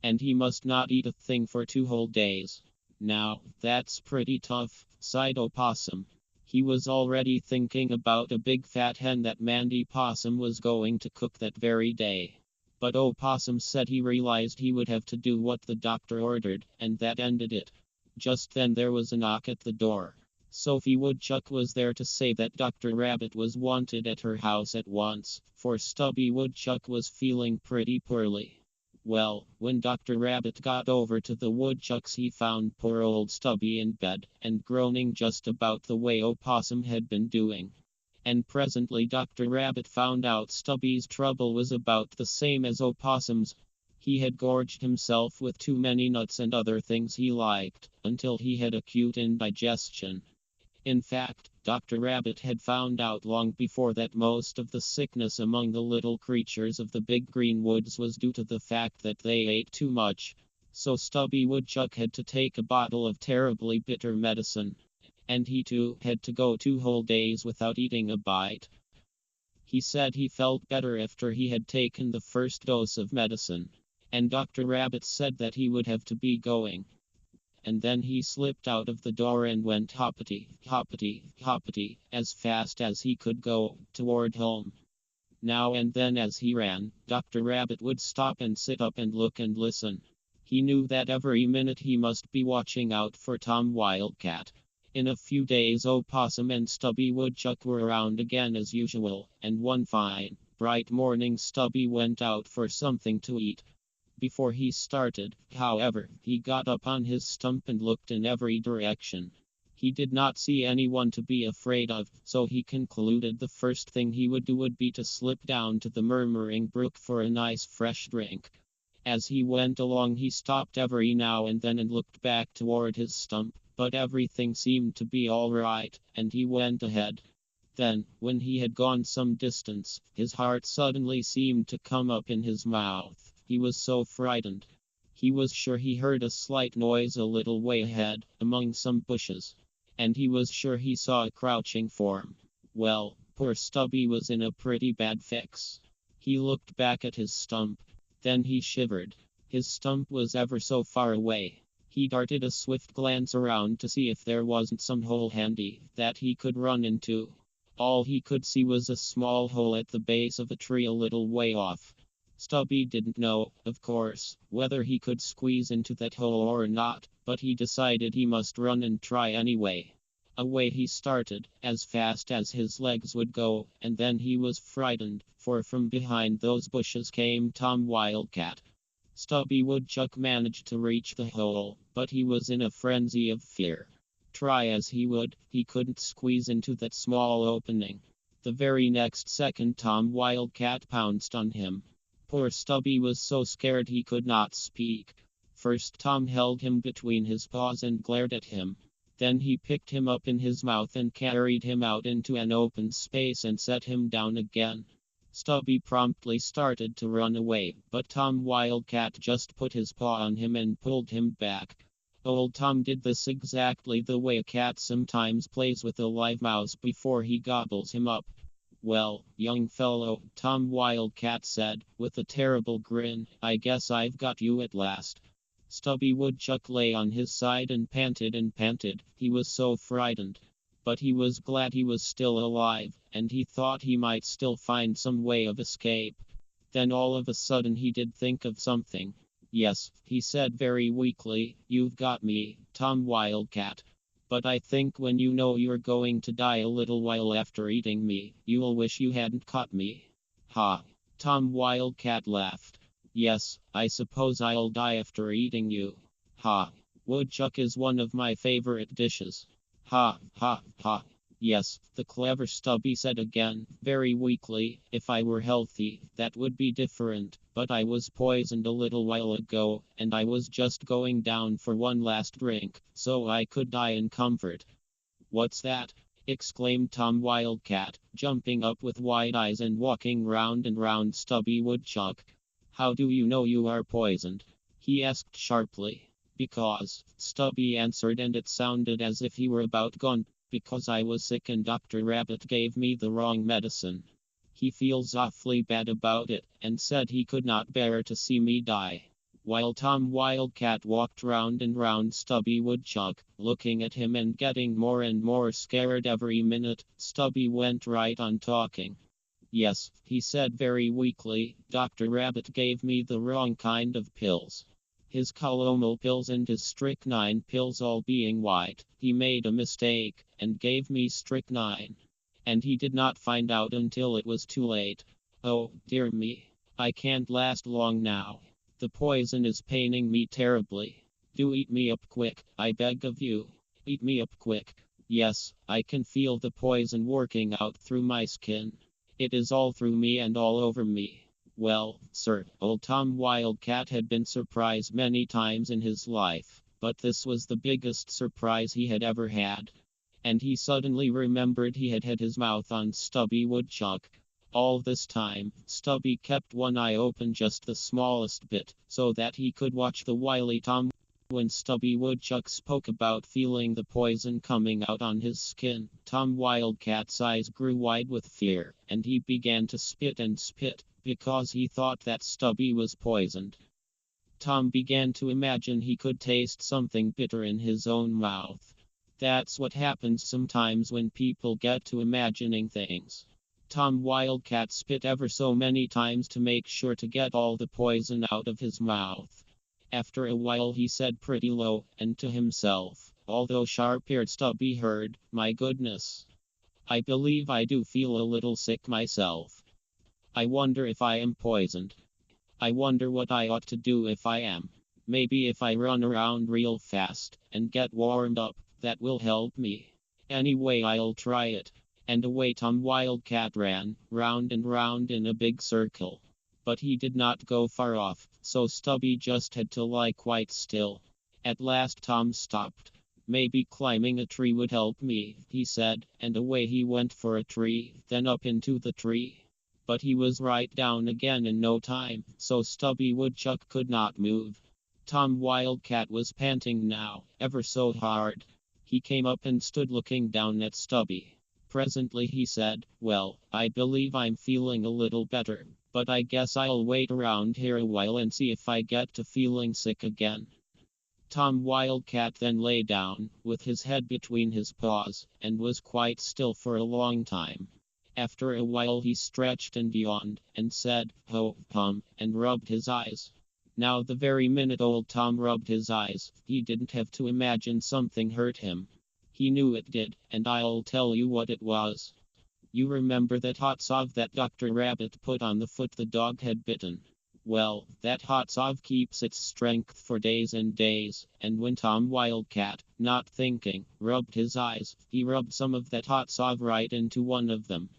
And he must not eat a thing for 2 whole days. Now, that's pretty tough, sighed Opossum. He was already thinking about a big fat hen that Mandy Possum was going to cook that very day. But Opossum said he realized he would have to do what the doctor ordered, and that ended it. Just then there was a knock at the door. Sophie Woodchuck was there to say that Dr. Rabbit was wanted at her house at once, for Stubby Woodchuck was feeling pretty poorly. Well, when Dr. Rabbit got over to the Woodchucks he found poor old Stubby in bed, and groaning just about the way Opossum had been doing. And presently Dr. Rabbit found out Stubby's trouble was about the same as Opossum's. He had gorged himself with too many nuts and other things he liked, until he had acute indigestion. In fact, Dr. Rabbit had found out long before that most of the sickness among the little creatures of the big green woods was due to the fact that they ate too much. So Stubby Woodchuck had to take a bottle of terribly bitter medicine. And he too had to go 2 whole days without eating a bite. He said he felt better after he had taken the first dose of medicine. And Dr. Rabbit said that he would have to be going. And then he slipped out of the door and went hoppity, hoppity, hoppity, as fast as he could go, toward home. Now and then as he ran, Dr. Rabbit would stop and sit up and look and listen. He knew that every minute he must be watching out for Tom Wildcat. In a few days Opossum and Stubby Woodchuck were around again as usual, and one fine, bright morning Stubby went out for something to eat. Before he started, however, he got up on his stump and looked in every direction. He did not see anyone to be afraid of, so he concluded the first thing he would do would be to slip down to the murmuring brook for a nice fresh drink. As he went along he stopped every now and then and looked back toward his stump, but everything seemed to be all right, and he went ahead. Then, when he had gone some distance, his heart suddenly seemed to come up in his mouth. He was so frightened. He was sure he heard a slight noise a little way ahead, among some bushes. And he was sure he saw a crouching form. Well, poor Stubby was in a pretty bad fix. He looked back at his stump. Then he shivered. His stump was ever so far away. He darted a swift glance around to see if there wasn't some hole handy that he could run into. All he could see was a small hole at the base of a tree a little way off. Stubby didn't know, of course, whether he could squeeze into that hole or not, but he decided he must run and try anyway. Away he started, as fast as his legs would go, and then he was frightened, for from behind those bushes came Tom Wildcat. Stubby Woodchuck managed to reach the hole, but he was in a frenzy of fear. Try as he would, he couldn't squeeze into that small opening. The very next second Tom Wildcat pounced on him. Poor Stubby was so scared he could not speak. First Tom held him between his paws and glared at him. Then he picked him up in his mouth and carried him out into an open space and set him down again. Stubby promptly started to run away, but Tom Wildcat just put his paw on him and pulled him back. Old Tom did this exactly the way a cat sometimes plays with a live mouse before he gobbles him up. "Well, young fellow," Tom Wildcat said, with a terrible grin, "I guess I've got you at last." Stubby Woodchuck lay on his side and panted and panted. He was so frightened. But he was glad he was still alive, and he thought he might still find some way of escape. Then all of a sudden he did think of something. "Yes," he said very weakly, "you've got me, Tom Wildcat. But I think when you know you're going to die a little while after eating me, you'll wish you hadn't caught me." "Ha!" Tom Wildcat laughed. "Yes, I suppose I'll die after eating you. Ha! Woodchuck is one of my favorite dishes. Ha, ha, ha." "Yes," the clever Stubby said again, very weakly, "if I were healthy, that would be different, but I was poisoned a little while ago, and I was just going down for one last drink, so I could die in comfort." "What's that?" exclaimed Tom Wildcat, jumping up with wide eyes and walking round and round Stubby Woodchuck. "How do you know you are poisoned?" he asked sharply. "Because," Stubby answered, and it sounded as if he were about gone, "because I was sick and Dr. Rabbit gave me the wrong medicine. He feels awfully bad about it, and said he could not bear to see me die." While Tom Wildcat walked round and round Stubby Woodchuck, looking at him and getting more and more scared every minute, Stubby went right on talking. "Yes," he said very weakly, "Dr. Rabbit gave me the wrong kind of pills. His calomel pills and his strychnine pills all being white, he made a mistake, and gave me strychnine. And he did not find out until it was too late. Oh, dear me. I can't last long now. The poison is paining me terribly. Do eat me up quick, I beg of you. Eat me up quick. Yes, I can feel the poison working out through my skin. It is all through me and all over me." Well, sir, old Tom Wildcat had been surprised many times in his life, but this was the biggest surprise he had ever had. And he suddenly remembered he had had his mouth on Stubby Woodchuck. All this time, Stubby kept one eye open just the smallest bit, so that he could watch the wily Tom. When Stubby Woodchuck spoke about feeling the poison coming out on his skin, Tom Wildcat's eyes grew wide with fear, and he began to spit and spit, because he thought that Stubby was poisoned. Tom began to imagine he could taste something bitter in his own mouth. That's what happens sometimes when people get to imagining things. Tom Wildcat spit ever so many times to make sure to get all the poison out of his mouth. After a while he said pretty low, and to himself, although sharp-eared Stubby heard, "My goodness. I believe I do feel a little sick myself. I wonder if I am poisoned. I wonder what I ought to do if I am. Maybe if I run around real fast, and get warmed up, that will help me. Anyway, I'll try it." And away Tom Wildcat ran, round and round in a big circle. But he did not go far off, so Stubby just had to lie quite still. At last Tom stopped. "Maybe climbing a tree would help me," he said, and away he went for a tree, then up into the tree. But he was right down again in no time, so Stubby Woodchuck could not move. Tom Wildcat was panting now, ever so hard. He came up and stood looking down at Stubby. Presently he said, "Well, I believe I'm feeling a little better, but I guess I'll wait around here a while and see if I get to feeling sick again." Tom Wildcat then lay down, with his head between his paws, and was quite still for a long time. After a while he stretched and yawned, and said, "Ho, hum," and rubbed his eyes. Now the very minute old Tom rubbed his eyes, he didn't have to imagine something hurt him. He knew it did, and I'll tell you what it was. You remember that hot salve that Dr. Rabbit put on the foot the dog had bitten? Well, that hot salve keeps its strength for days and days, and when Tom Wildcat, not thinking, rubbed his eyes, he rubbed some of that hot salve right into one of them.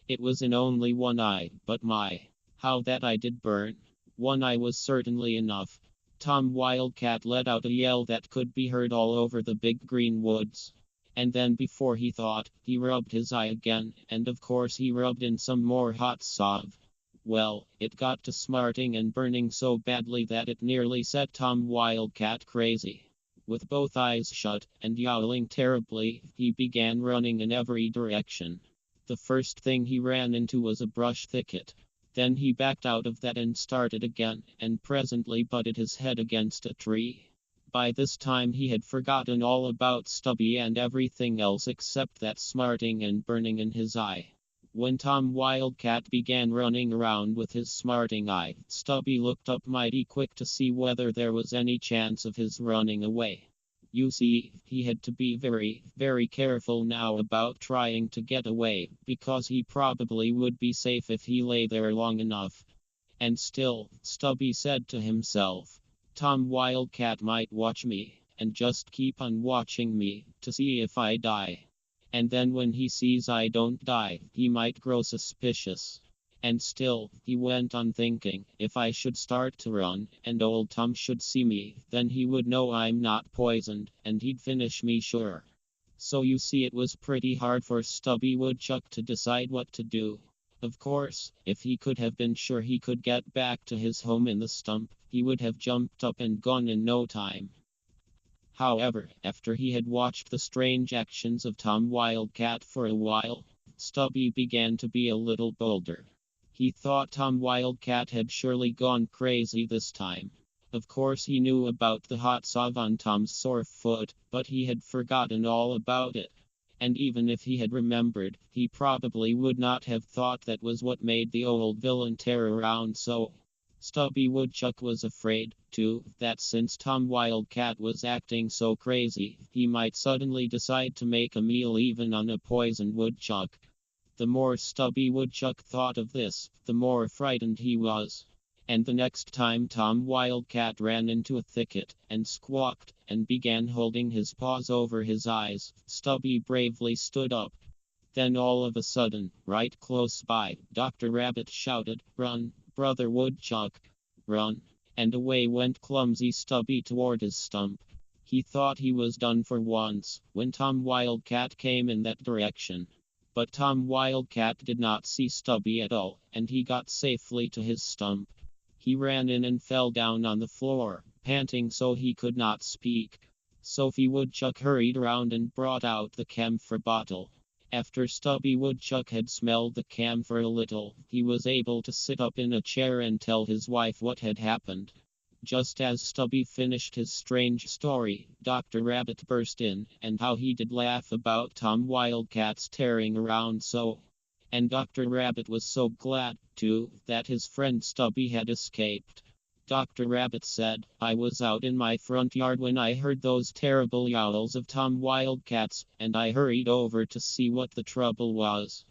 It was in only one eye, but my, how that eye did burn. One eye was certainly enough. Tom Wildcat let out a yell that could be heard all over the big green woods. And then before he thought, he rubbed his eye again, and of course he rubbed in some more hot salve. Well, it got to smarting and burning so badly that it nearly set Tom Wildcat crazy. With both eyes shut, and yowling terribly, he began running in every direction. The first thing he ran into was a brush thicket. Then he backed out of that and started again, and presently butted his head against a tree. By this time he had forgotten all about Stubby and everything else except that smarting and burning in his eye. When Tom Wildcat began running around with his smarting eye, Stubby looked up mighty quick to see whether there was any chance of his running away. You see, he had to be very, very careful now about trying to get away, because he probably would be safe if he lay there long enough. And still, Stubby said to himself, Tom Wildcat might watch me, and just keep on watching me, to see if I die. And then when he sees I don't die, he might grow suspicious. And still, he went on thinking, if I should start to run, and old Tom should see me, then he would know I'm not poisoned, and he'd finish me sure. So you see it was pretty hard for Stubby Woodchuck to decide what to do. Of course, if he could have been sure he could get back to his home in the stump, he would have jumped up and gone in no time. However, after he had watched the strange actions of Tom Wildcat for a while, Stubby began to be a little bolder. He thought Tom Wildcat had surely gone crazy this time. Of course he knew about the hot salve on Tom's sore foot, but he had forgotten all about it. And even if he had remembered, he probably would not have thought that was what made the old villain tear around so. Stubby Woodchuck was afraid, too, that since Tom Wildcat was acting so crazy, he might suddenly decide to make a meal even on a poisoned woodchuck. The more Stubby Woodchuck thought of this, the more frightened he was. And the next time Tom Wildcat ran into a thicket, and squawked, and began holding his paws over his eyes, Stubby bravely stood up. Then all of a sudden, right close by, Dr. Rabbit shouted, "Run, Brother Woodchuck! Run!" And away went clumsy Stubby toward his stump. He thought he was done for once, when Tom Wildcat came in that direction. But Tom Wildcat did not see Stubby at all, and he got safely to his stump. He ran in and fell down on the floor, panting so he could not speak. Sophie Woodchuck hurried around and brought out the camphor bottle. After Stubby Woodchuck had smelled the camphor a little, he was able to sit up in a chair and tell his wife what had happened. Just as Stubby finished his strange story, Dr. Rabbit burst in, and how he did laugh about Tom Wildcat's tearing around so. And Dr. Rabbit was so glad, too, that his friend Stubby had escaped. Dr. Rabbit said, "I was out in my front yard when I heard those terrible yowls of Tom Wildcat's, and I hurried over to see what the trouble was.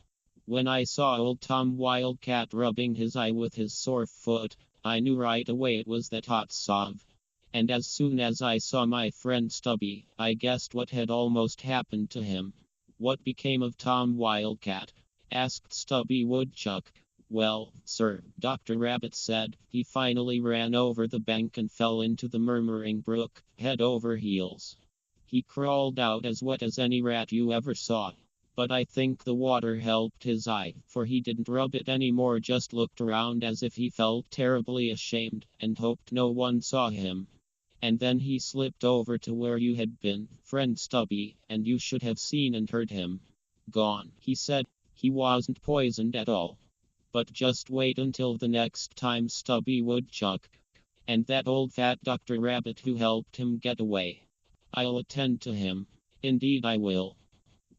When I saw old Tom Wildcat rubbing his eye with his sore foot, I knew right away it was that hot salve. And as soon as I saw my friend Stubby, I guessed what had almost happened to him." "What became of Tom Wildcat?" asked Stubby Woodchuck. "Well, sir," Dr. Rabbit said, "he finally ran over the bank and fell into the murmuring brook, head over heels. He crawled out as wet as any rat you ever saw. But I think the water helped his eye, for he didn't rub it anymore, just looked around as if he felt terribly ashamed, and hoped no one saw him. And then he slipped over to where you had been, friend Stubby, and you should have seen and heard him. Gone, he said. He wasn't poisoned at all. But just wait until the next time, Stubby Woodchuck. And that old fat Dr. Rabbit who helped him get away. I'll attend to him. Indeed I will."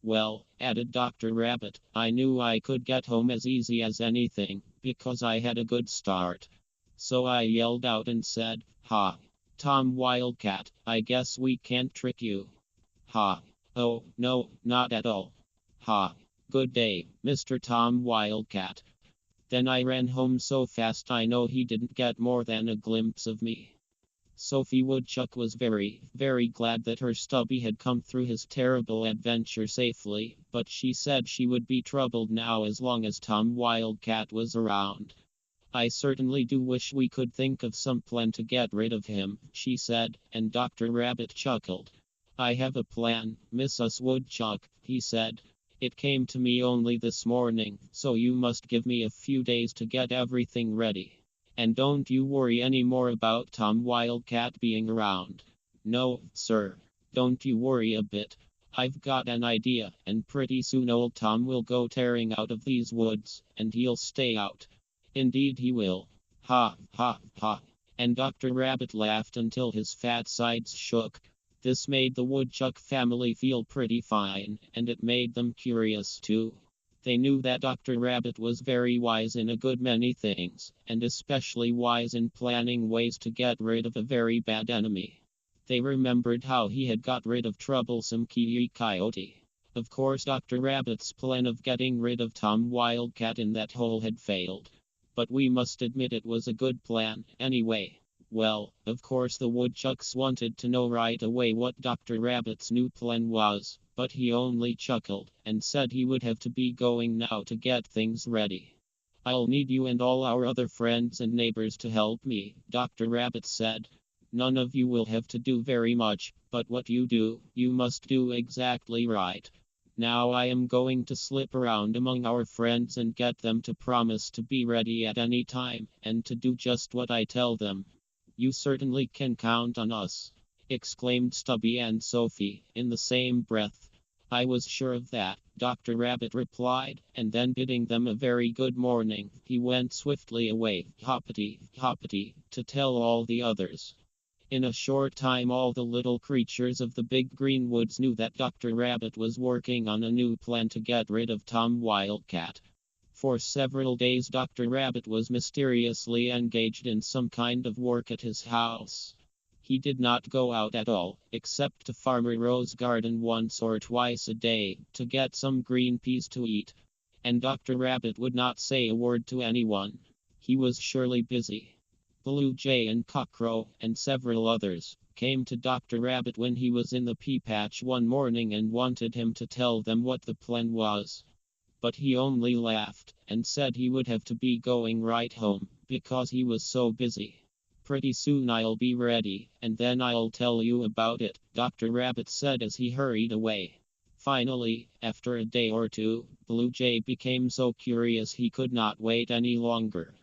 "Well," added Dr. Rabbit, "I knew I could get home as easy as anything, because I had a good start. So I yelled out and said, 'Ha! Tom Wildcat, I guess we can't trick you.' Ha! Oh, no, not at all. Ha! Good day, Mr. Tom Wildcat." Then I ran home so fast I know he didn't get more than a glimpse of me." Sophie Woodchuck was very, very glad that her Stubby had come through his terrible adventure safely, but she said she would be troubled now as long as Tom Wildcat was around. I certainly do wish we could think of some plan to get rid of him, she said, and Dr. Rabbit chuckled. I have a plan, Mrs. Woodchuck, he said. It came to me only this morning, so you must give me a few days to get everything ready. And don't you worry any more about Tom Wildcat being around. No, sir. Don't you worry a bit. I've got an idea, and pretty soon old Tom will go tearing out of these woods, and he'll stay out. Indeed he will. Ha, ha, ha. And Dr. Rabbit laughed until his fat sides shook. This made the Woodchuck family feel pretty fine, and it made them curious too. They knew that Dr. Rabbit was very wise in a good many things, and especially wise in planning ways to get rid of a very bad enemy. They remembered how he had got rid of troublesome Coyote. Of course, Dr. Rabbit's plan of getting rid of Tom Wildcat in that hole had failed. But we must admit it was a good plan, anyway. Well, of course the Woodchucks wanted to know right away what Dr. Rabbit's new plan was, but he only chuckled, and said he would have to be going now to get things ready. I'll need you and all our other friends and neighbors to help me, Dr. Rabbit said. None of you will have to do very much, but what you do, you must do exactly right. Now I am going to slip around among our friends and get them to promise to be ready at any time, and to do just what I tell them. You certainly can count on us, exclaimed Stubby and Sophie, in the same breath. I was sure of that, Dr. Rabbit replied, and then bidding them a very good morning, he went swiftly away, hoppity, hoppity, to tell all the others. In a short time all the little creatures of the big green woods knew that Dr. Rabbit was working on a new plan to get rid of Tom Wildcat. For several days Dr. Rabbit was mysteriously engaged in some kind of work at his house. He did not go out at all, except to Farmer Rowe's garden once or twice a day, to get some green peas to eat. And Dr. Rabbit would not say a word to anyone. He was surely busy. Blue Jay and Cockcrow, and several others, came to Dr. Rabbit when he was in the pea patch one morning and wanted him to tell them what the plan was. But he only laughed, and said he would have to be going right home, because he was so busy. Pretty soon I'll be ready, and then I'll tell you about it, Dr. Rabbit said as he hurried away. Finally, after a day or two, Blue Jay became so curious he could not wait any longer.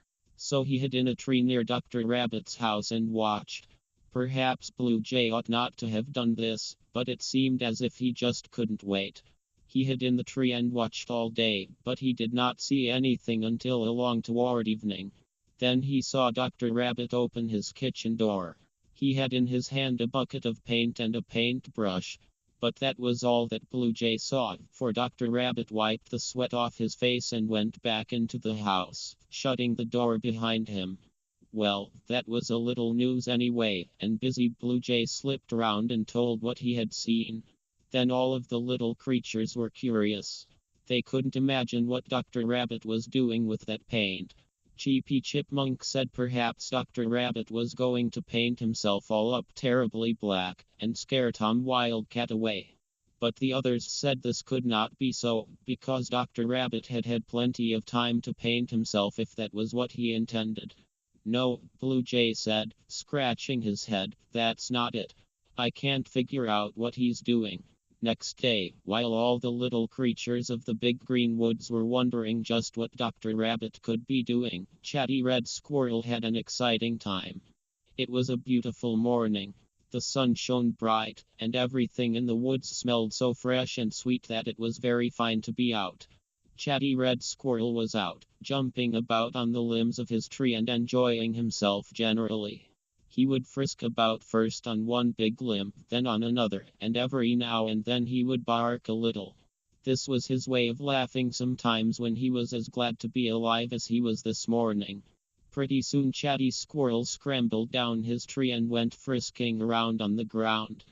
So he hid in a tree near Dr. Rabbit's house and watched. Perhaps Blue Jay ought not to have done this, but it seemed as if he just couldn't wait. He hid in the tree and watched all day, but he did not see anything until along toward evening. Then he saw Dr. Rabbit open his kitchen door. He had in his hand a bucket of paint and a paintbrush. But that was all that Blue Jay saw, for Dr. Rabbit wiped the sweat off his face and went back into the house, shutting the door behind him. Well, that was a little news anyway, and busy Blue Jay slipped around and told what he had seen. Then all of the little creatures were curious. They couldn't imagine what Dr. Rabbit was doing with that paint. Chippy Chipmunk said perhaps Dr. Rabbit was going to paint himself all up terribly black and scare Tom Wildcat away. But the others said this could not be so, because Dr. Rabbit had had plenty of time to paint himself if that was what he intended. No, Blue Jay said, scratching his head, that's not it. I can't figure out what he's doing. Next day, while all the little creatures of the big green woods were wondering just what Dr. Rabbit could be doing, Chatty Red Squirrel had an exciting time. It was a beautiful morning. The sun shone bright, and everything in the woods smelled so fresh and sweet that it was very fine to be out. Chatty Red Squirrel was out, jumping about on the limbs of his tree and enjoying himself generally. He would frisk about first on one big limb, then on another, and every now and then he would bark a little. This was his way of laughing sometimes when he was as glad to be alive as he was this morning. Pretty soon Chatty Squirrel scrambled down his tree and went frisking around on the ground.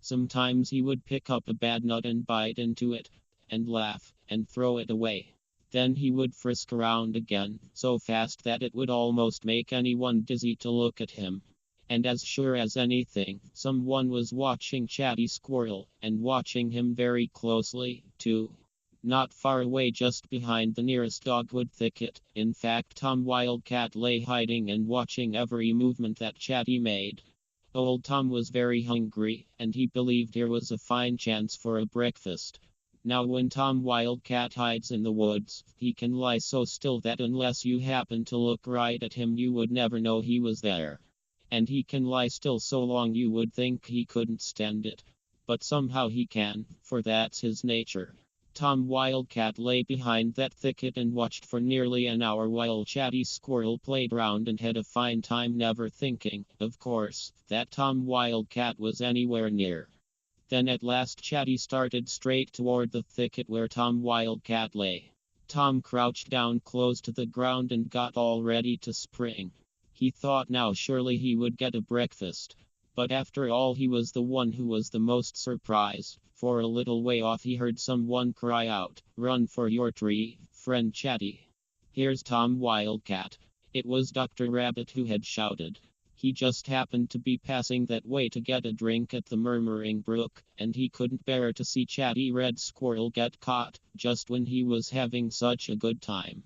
Sometimes he would pick up a bad nut and bite into it, and laugh, and throw it away. Then he would frisk around again, so fast that it would almost make anyone dizzy to look at him. And as sure as anything, someone was watching Chatty Squirrel, and watching him very closely, too. Not far away, just behind the nearest dogwood thicket. In fact, Tom Wildcat lay hiding and watching every movement that Chatty made. Old Tom was very hungry, and he believed here was a fine chance for a breakfast. Now, when Tom Wildcat hides in the woods, he can lie so still that unless you happen to look right at him, you would never know he was there. And he can lie still so long you would think he couldn't stand it. But somehow he can, for that's his nature. Tom Wildcat lay behind that thicket and watched for nearly an hour while Chatty Squirrel played round and had a fine time, never thinking, of course, that Tom Wildcat was anywhere near. Then at last Chatty started straight toward the thicket where Tom Wildcat lay. Tom crouched down close to the ground and got all ready to spring. He thought now surely he would get a breakfast. But after all, he was the one who was the most surprised, for a little way off he heard someone cry out, "Run for your tree, friend Chatty. Here's Tom Wildcat." It was Dr. Rabbit who had shouted. He just happened to be passing that way to get a drink at the Murmuring Brook, and he couldn't bear to see Chatty Red Squirrel get caught, just when he was having such a good time.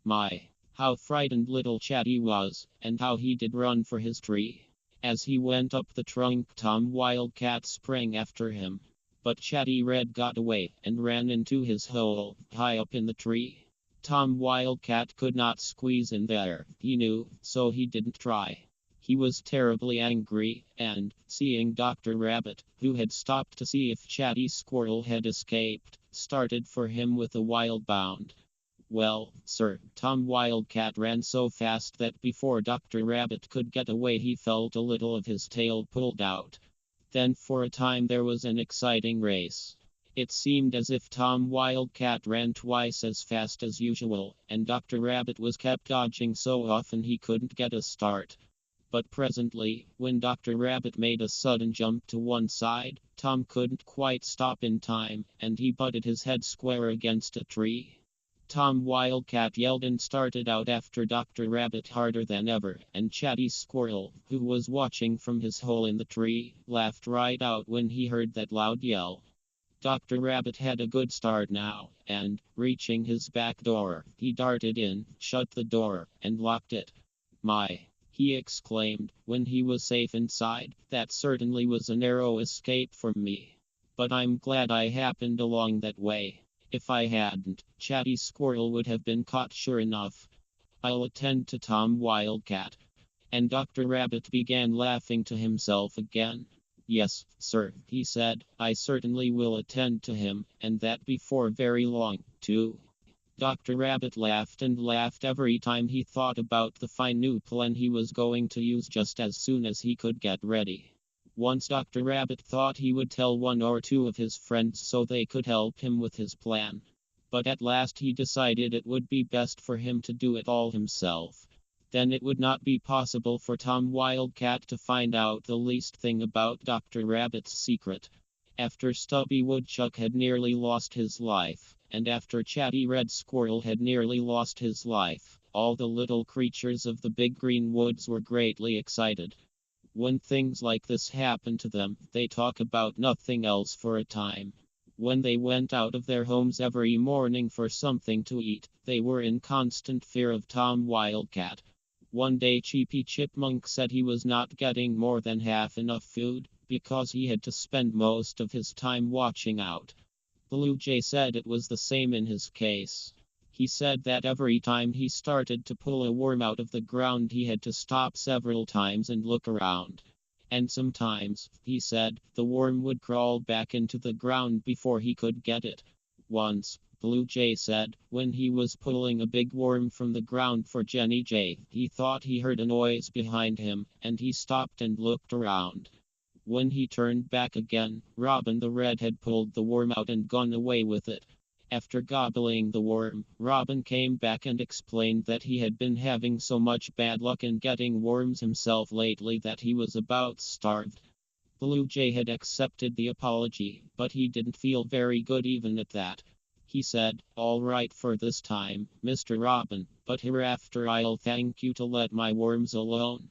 My, how frightened little Chatty was, and how he did run for his tree. As he went up the trunk, Tom Wildcat sprang after him. But Chatty Red got away and ran into his hole, high up in the tree. Tom Wildcat could not squeeze in there, he knew, so he didn't try. He was terribly angry, and, seeing Dr. Rabbit, who had stopped to see if Chatty Squirrel had escaped, started for him with a wild bound. Well, sir, Tom Wildcat ran so fast that before Dr. Rabbit could get away, he felt a little of his tail pulled out. Then for a time there was an exciting race. It seemed as if Tom Wildcat ran twice as fast as usual, and Dr. Rabbit was kept dodging so often he couldn't get a start. But presently, when Dr. Rabbit made a sudden jump to one side, Tom couldn't quite stop in time, and he butted his head square against a tree. Tom Wildcat yelled and started out after Dr. Rabbit harder than ever, and Chatty Squirrel, who was watching from his hole in the tree, laughed right out when he heard that loud yell. Dr. Rabbit had a good start now, and, reaching his back door, he darted in, shut the door, and locked it. "My!" he exclaimed, when he was safe inside, "that certainly was a narrow escape for me. But I'm glad I happened along that way. If I hadn't, Chatty Squirrel would have been caught sure enough. I'll attend to Tom Wildcat." And Dr. Rabbit began laughing to himself again. "Yes, sir," he said, "I certainly will attend to him, and that before very long, too." Dr. Rabbit laughed and laughed every time he thought about the fine new plan he was going to use just as soon as he could get ready. Once Dr. Rabbit thought he would tell one or two of his friends so they could help him with his plan. But at last he decided it would be best for him to do it all himself. Then it would not be possible for Tom Wildcat to find out the least thing about Dr. Rabbit's secret. After Stubby Woodchuck had nearly lost his life, and after Chatty Red Squirrel had nearly lost his life, all the little creatures of the Big Green Woods were greatly excited. When things like this happen to them, they talk about nothing else for a time. When they went out of their homes every morning for something to eat, they were in constant fear of Tom Wildcat. One day Chippy Chipmunk said he was not getting more than half enough food, because he had to spend most of his time watching out. Blue Jay said it was the same in his case. He said that every time he started to pull a worm out of the ground, he had to stop several times and look around. And sometimes, he said, the worm would crawl back into the ground before he could get it. Once, Blue Jay said, when he was pulling a big worm from the ground for Jenny Jay, he thought he heard a noise behind him, and he stopped and looked around. When he turned back again, Robin the Red had pulled the worm out and gone away with it. After gobbling the worm, Robin came back and explained that he had been having so much bad luck in getting worms himself lately that he was about starved. Blue Jay had accepted the apology, but he didn't feel very good even at that. He said, "All right for this time, Mr. Robin, but hereafter I'll thank you to let my worms alone."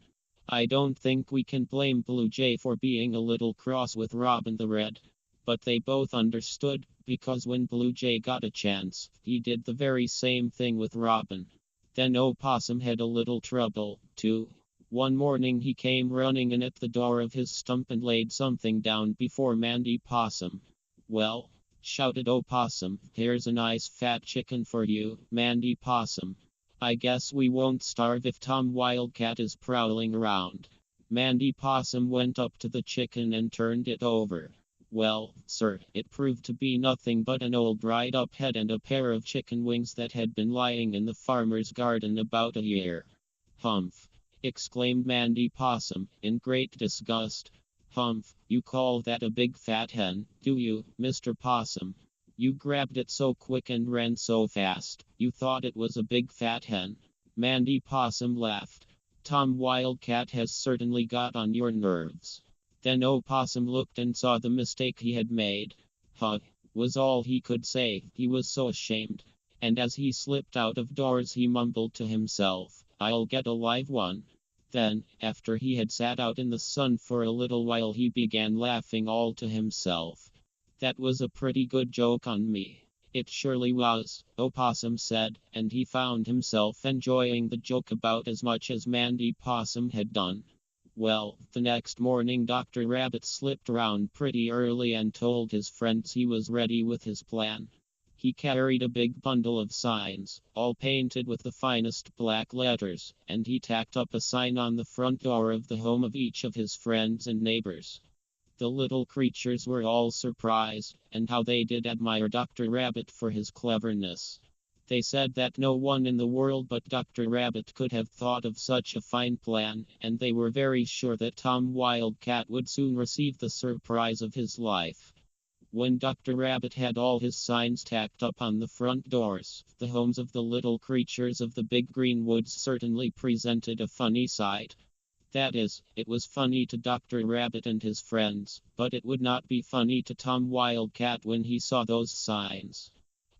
I don't think we can blame Blue Jay for being a little cross with Robin the Red. But they both understood, because when Blue Jay got a chance, he did the very same thing with Robin. Then Opossum had a little trouble, too. One morning he came running in at the door of his stump and laid something down before Mandy Possum. "Well," shouted Opossum, "here's a nice fat chicken for you, Mandy Possum. I guess we won't starve if Tom Wildcat is prowling around." Mandy Possum went up to the chicken and turned it over. Well, sir, it proved to be nothing but an old dried-up head and a pair of chicken wings that had been lying in the farmer's garden about a year. "Humph!" exclaimed Mandy Possum, in great disgust. "Humph! You call that a big fat hen, do you, Mr. Possum? You grabbed it so quick and ran so fast, you thought it was a big fat hen?" Mandy Possum laughed. "Tom Wildcat has certainly got on your nerves." Then Opossum looked and saw the mistake he had made. "Huh!" was all he could say, he was so ashamed. And as he slipped out of doors he mumbled to himself, "I'll get a live one." Then, after he had sat out in the sun for a little while, he began laughing all to himself. "That was a pretty good joke on me." "It surely was," Opossum said, and he found himself enjoying the joke about as much as Mandy Possum had done. Well, the next morning Dr. Rabbit slipped around pretty early and told his friends he was ready with his plan. He carried a big bundle of signs, all painted with the finest black letters, and he tacked up a sign on the front door of the home of each of his friends and neighbors. The little creatures were all surprised, and how they did admire Dr. Rabbit for his cleverness. They said that no one in the world but Dr. Rabbit could have thought of such a fine plan, and they were very sure that Tom Wildcat would soon receive the surprise of his life. When Dr. Rabbit had all his signs tacked up on the front doors, the homes of the little creatures of the Big Green Woods certainly presented a funny sight. That is, it was funny to Dr. Rabbit and his friends, but it would not be funny to Tom Wildcat when he saw those signs.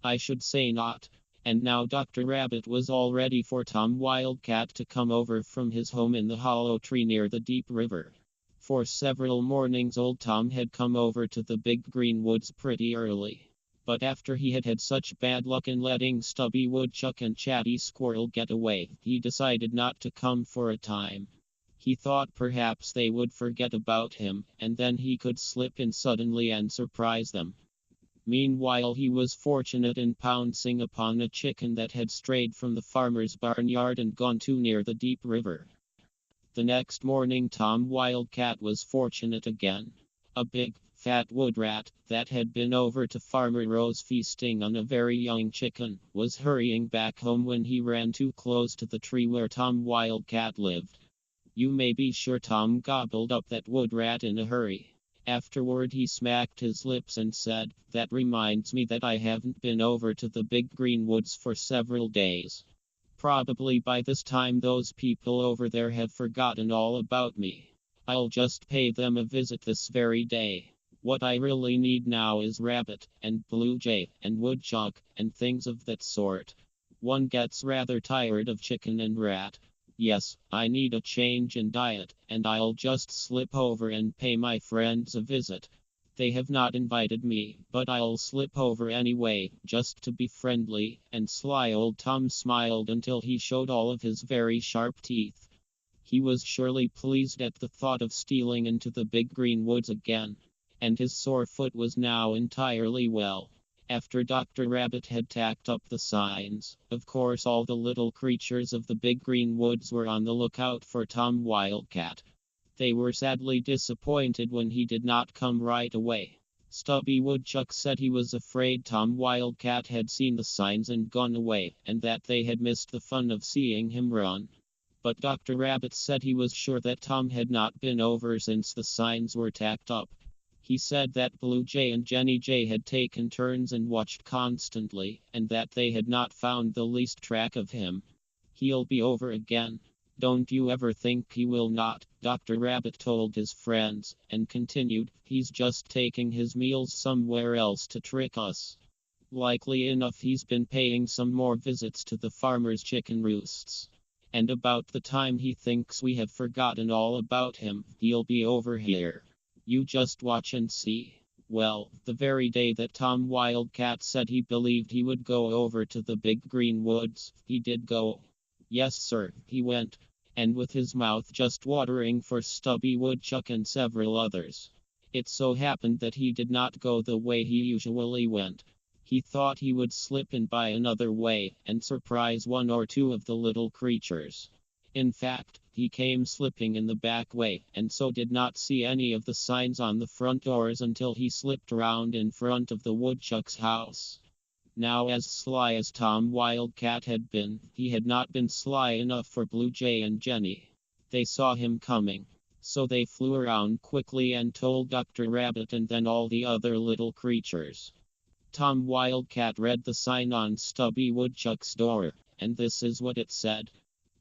I should say not. And now Dr. Rabbit was all ready for Tom Wildcat to come over from his home in the hollow tree near the deep river. For several mornings old Tom had come over to the Big Green Woods pretty early. But after he had had such bad luck in letting Stubby Woodchuck and Chatty Squirrel get away, he decided not to come for a time. He thought perhaps they would forget about him, and then he could slip in suddenly and surprise them. Meanwhile, he was fortunate in pouncing upon a chicken that had strayed from the farmer's barnyard and gone too near the deep river. The next morning Tom Wildcat was fortunate again. A big, fat wood rat, that had been over to Farmer Rose feasting on a very young chicken, was hurrying back home when he ran too close to the tree where Tom Wildcat lived. You may be sure Tom gobbled up that wood rat in a hurry. Afterward he smacked his lips and said, "That reminds me that I haven't been over to the Big Green Woods for several days. Probably by this time those people over there have forgotten all about me. I'll just pay them a visit this very day. What I really need now is rabbit, and blue jay, and woodchuck, and things of that sort. One gets rather tired of chicken and rat. Yes, I need a change in diet, and I'll just slip over and pay my friends a visit. They have not invited me, but I'll slip over anyway, just to be friendly." And sly old Tom smiled until he showed all of his very sharp teeth. He was surely pleased at the thought of stealing into the Big Green Woods again. And his sore foot was now entirely well. After Dr. Rabbit had tacked up the signs, of course all the little creatures of the Big Green Woods were on the lookout for Tom Wildcat. They were sadly disappointed when he did not come right away. Stubby Woodchuck said he was afraid Tom Wildcat had seen the signs and gone away, and that they had missed the fun of seeing him run. But Dr. Rabbit said he was sure that Tom had not been over since the signs were tacked up. He said that Blue Jay and Jenny Jay had taken turns and watched constantly, and that they had not found the least track of him. "He'll be over again. Don't you ever think he will not?" Dr. Rabbit told his friends, and continued, "He's just taking his meals somewhere else to trick us. Likely enough he's been paying some more visits to the farmer's chicken roosts. And about the time he thinks we have forgotten all about him, he'll be over here. You just watch and see." Well, the very day that Tom Wildcat said he believed he would go over to the big green woods, he did go. Yes, sir, he went. And with his mouth just watering for Stubby Woodchuck and several others. It so happened that he did not go the way he usually went. He thought he would slip in by another way and surprise one or two of the little creatures. In fact, he came slipping in the back way, and so did not see any of the signs on the front doors until he slipped around in front of the woodchuck's house. Now, as sly as Tom Wildcat had been, he had not been sly enough for Blue Jay and Jenny. They saw him coming, so they flew around quickly and told Dr. Rabbit and then all the other little creatures. Tom Wildcat read the sign on Stubby Woodchuck's door, and this is what it said.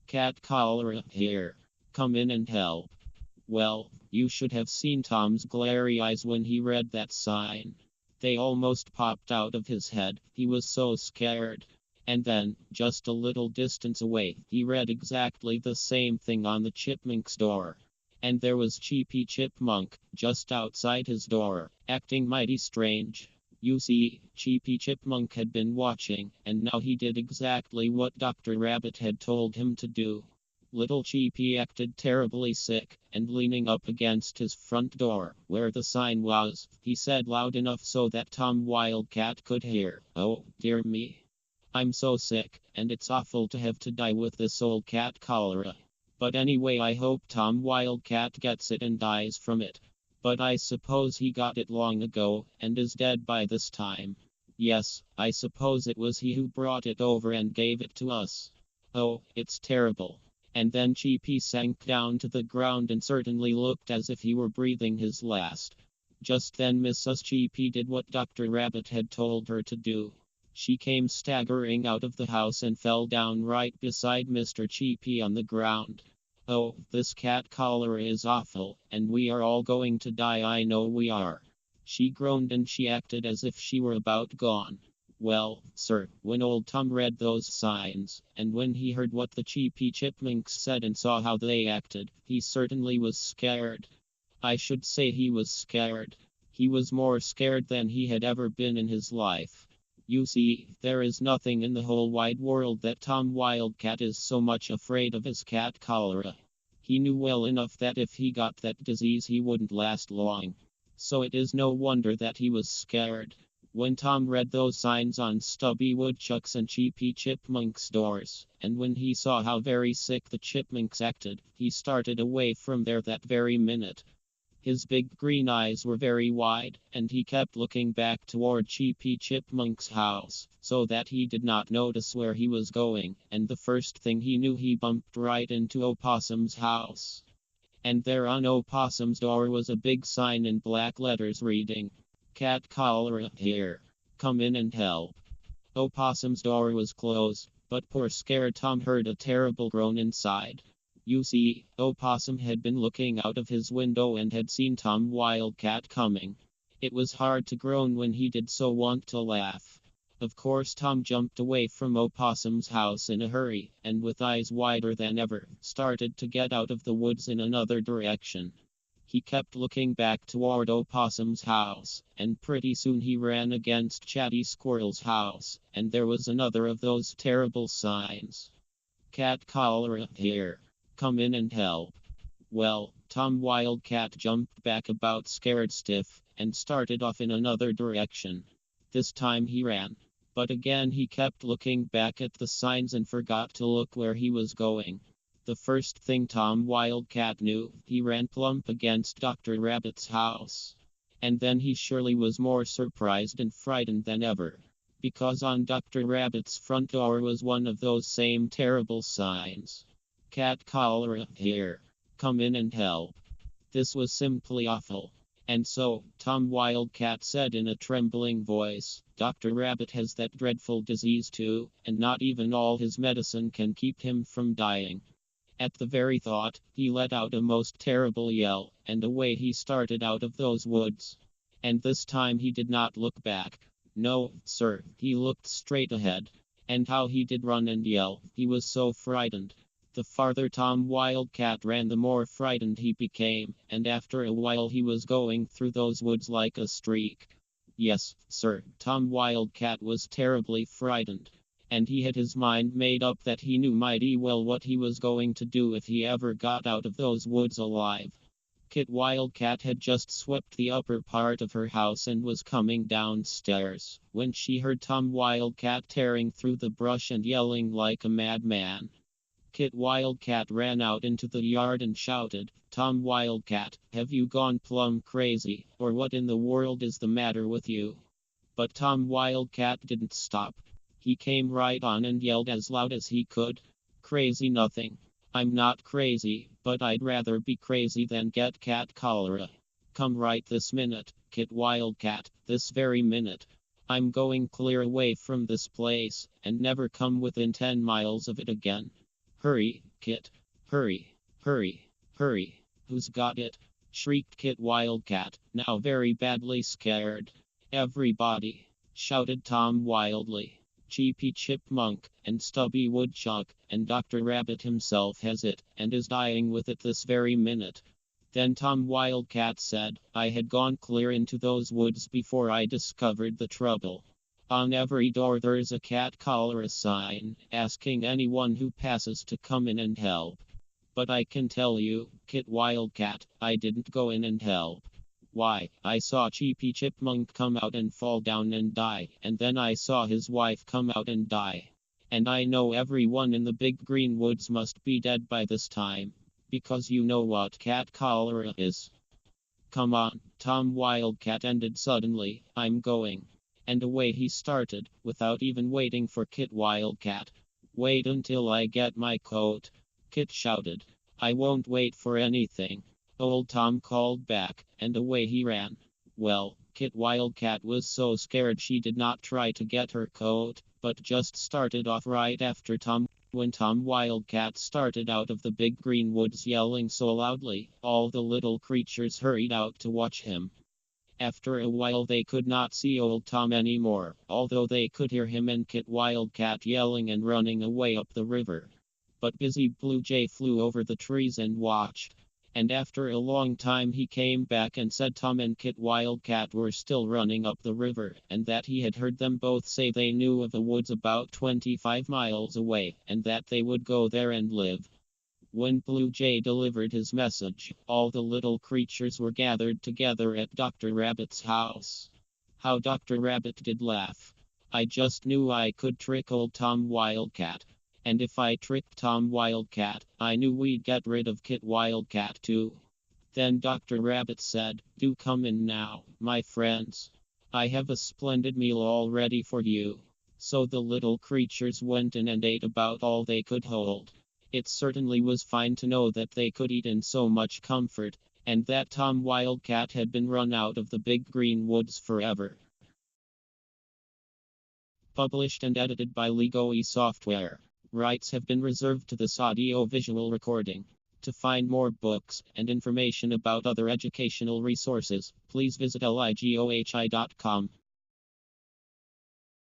Cat cholera here. Come in and help. Well, you should have seen Tom's glary eyes when he read that sign. They almost popped out of his head, he was so scared. And then, just a little distance away, he read exactly the same thing on the chipmunk's door. And there was Cheepy Chipmunk, just outside his door, acting mighty strange. You see, Cheepy Chipmunk had been watching, and now he did exactly what Dr. Rabbit had told him to do. Little Cheepy acted terribly sick, and leaning up against his front door, where the sign was, he said loud enough so that Tom Wildcat could hear, "Oh, dear me. I'm so sick, and it's awful to have to die with this old cat cholera. But anyway, I hope Tom Wildcat gets it and dies from it. But I suppose he got it long ago, and is dead by this time. Yes, I suppose it was he who brought it over and gave it to us. Oh, it's terrible." And then Cheepy sank down to the ground and certainly looked as if he were breathing his last. Just then Mrs. Cheepy did what Dr. Rabbit had told her to do. She came staggering out of the house and fell down right beside Mr. Cheepy on the ground. "Oh, this cat cholera is awful, and we are all going to die, I know we are." She groaned and she acted as if she were about gone. Well, sir, when old Tom read those signs, and when he heard what the Cheepy Chipmunks said and saw how they acted, he certainly was scared. I should say he was scared. He was more scared than he had ever been in his life. You see, there is nothing in the whole wide world that Tom Wildcat is so much afraid of as cat cholera. He knew well enough that if he got that disease he wouldn't last long. So it is no wonder that he was scared. When Tom read those signs on Stubby Woodchuck's and Cheepy Chipmunk's doors, and when he saw how very sick the chipmunks acted, he started away from there that very minute. His big green eyes were very wide, and he kept looking back toward Cheepy Chipmunk's house, so that he did not notice where he was going, and the first thing he knew he bumped right into Opossum's house. And there on Opossum's door was a big sign in black letters reading, "Cat cholera here. Come in and help." Opossum's door was closed, but poor scared Tom heard a terrible groan inside. You see, Opossum had been looking out of his window and had seen Tom Wildcat coming. It was hard to groan when he did so want to laugh. Of course, Tom jumped away from Opossum's house in a hurry, and with eyes wider than ever, started to get out of the woods in another direction. He kept looking back toward Opossum's house, and pretty soon he ran against Chatty Squirrel's house, and there was another of those terrible signs. "Cat cholera here. Come in and help." Well, Tom Wildcat jumped back about scared stiff, and started off in another direction. This time he ran. But again he kept looking back at the signs and forgot to look where he was going. The first thing Tom Wildcat knew, he ran plump against Dr. Rabbit's house. And then he surely was more surprised and frightened than ever. Because on Dr. Rabbit's front door was one of those same terrible signs. "Cat cholera here. Come in and help." This was simply awful. And so, Tom Wildcat said in a trembling voice, "Dr. Rabbit has that dreadful disease too, and not even all his medicine can keep him from dying." At the very thought, he let out a most terrible yell, and away he started out of those woods. And this time he did not look back. No, sir, he looked straight ahead. And how he did run and yell, he was so frightened. The farther Tom Wildcat ran, the more frightened he became, and after a while he was going through those woods like a streak. Yes, sir, Tom Wildcat was terribly frightened, and he had his mind made up that he knew mighty well what he was going to do if he ever got out of those woods alive. Kit Wildcat had just swept the upper part of her house and was coming downstairs when she heard Tom Wildcat tearing through the brush and yelling like a madman. Kit Wildcat ran out into the yard and shouted, "Tom Wildcat, have you gone plumb crazy, or what in the world is the matter with you?" But Tom Wildcat didn't stop. He came right on and yelled as loud as he could, "Crazy nothing. I'm not crazy, but I'd rather be crazy than get cat cholera. Come right this minute, Kit Wildcat, this very minute. I'm going clear away from this place, and never come within 10 miles of it again. Hurry, Kit. Hurry, hurry, hurry. Who's got it?" shrieked Kit Wildcat, now very badly scared. "Everybody!" shouted Tom wildly. "Cheepy Chipmunk, and Stubby Woodchuck, and Dr. Rabbit himself has it, and is dying with it this very minute." Then Tom Wildcat said, "I had gone clear into those woods before I discovered the trouble. On every door there's a cat cholera sign, asking anyone who passes to come in and help. But I can tell you, Kit Wildcat, I didn't go in and help. Why, I saw Cheepy Chipmunk come out and fall down and die, and then I saw his wife come out and die. And I know everyone in the big green woods must be dead by this time, because you know what cat cholera is. Come on," Tom Wildcat ended suddenly, "I'm going." And away he started, without even waiting for Kit Wildcat. "Wait until I get my coat," Kit shouted. "I won't wait for anything," old Tom called back, and away he ran. Well, Kit Wildcat was so scared she did not try to get her coat, but just started off right after Tom. When Tom Wildcat started out of the big green woods yelling so loudly, all the little creatures hurried out to watch him. After a while they could not see old Tom anymore, although they could hear him and Kit Wildcat yelling and running away up the river. But Busy Blue Jay flew over the trees and watched. And after a long time he came back and said Tom and Kit Wildcat were still running up the river, and that he had heard them both say they knew of a woods about 25 miles away, and that they would go there and live. When Blue Jay delivered his message, all the little creatures were gathered together at Dr. Rabbit's house. How Dr. Rabbit did laugh. "I just knew I could trick old Tom Wildcat. And if I tricked Tom Wildcat, I knew we'd get rid of Kit Wildcat too." Then Dr. Rabbit said, "Do come in now, my friends. I have a splendid meal all ready for you." So the little creatures went in and ate about all they could hold. It certainly was fine to know that they could eat in so much comfort, and that Tom Wildcat had been run out of the big green woods forever. Published and edited by Ligohi Software. Rights have been reserved to this audio-visual recording. To find more books and information about other educational resources, please visit ligohi.com.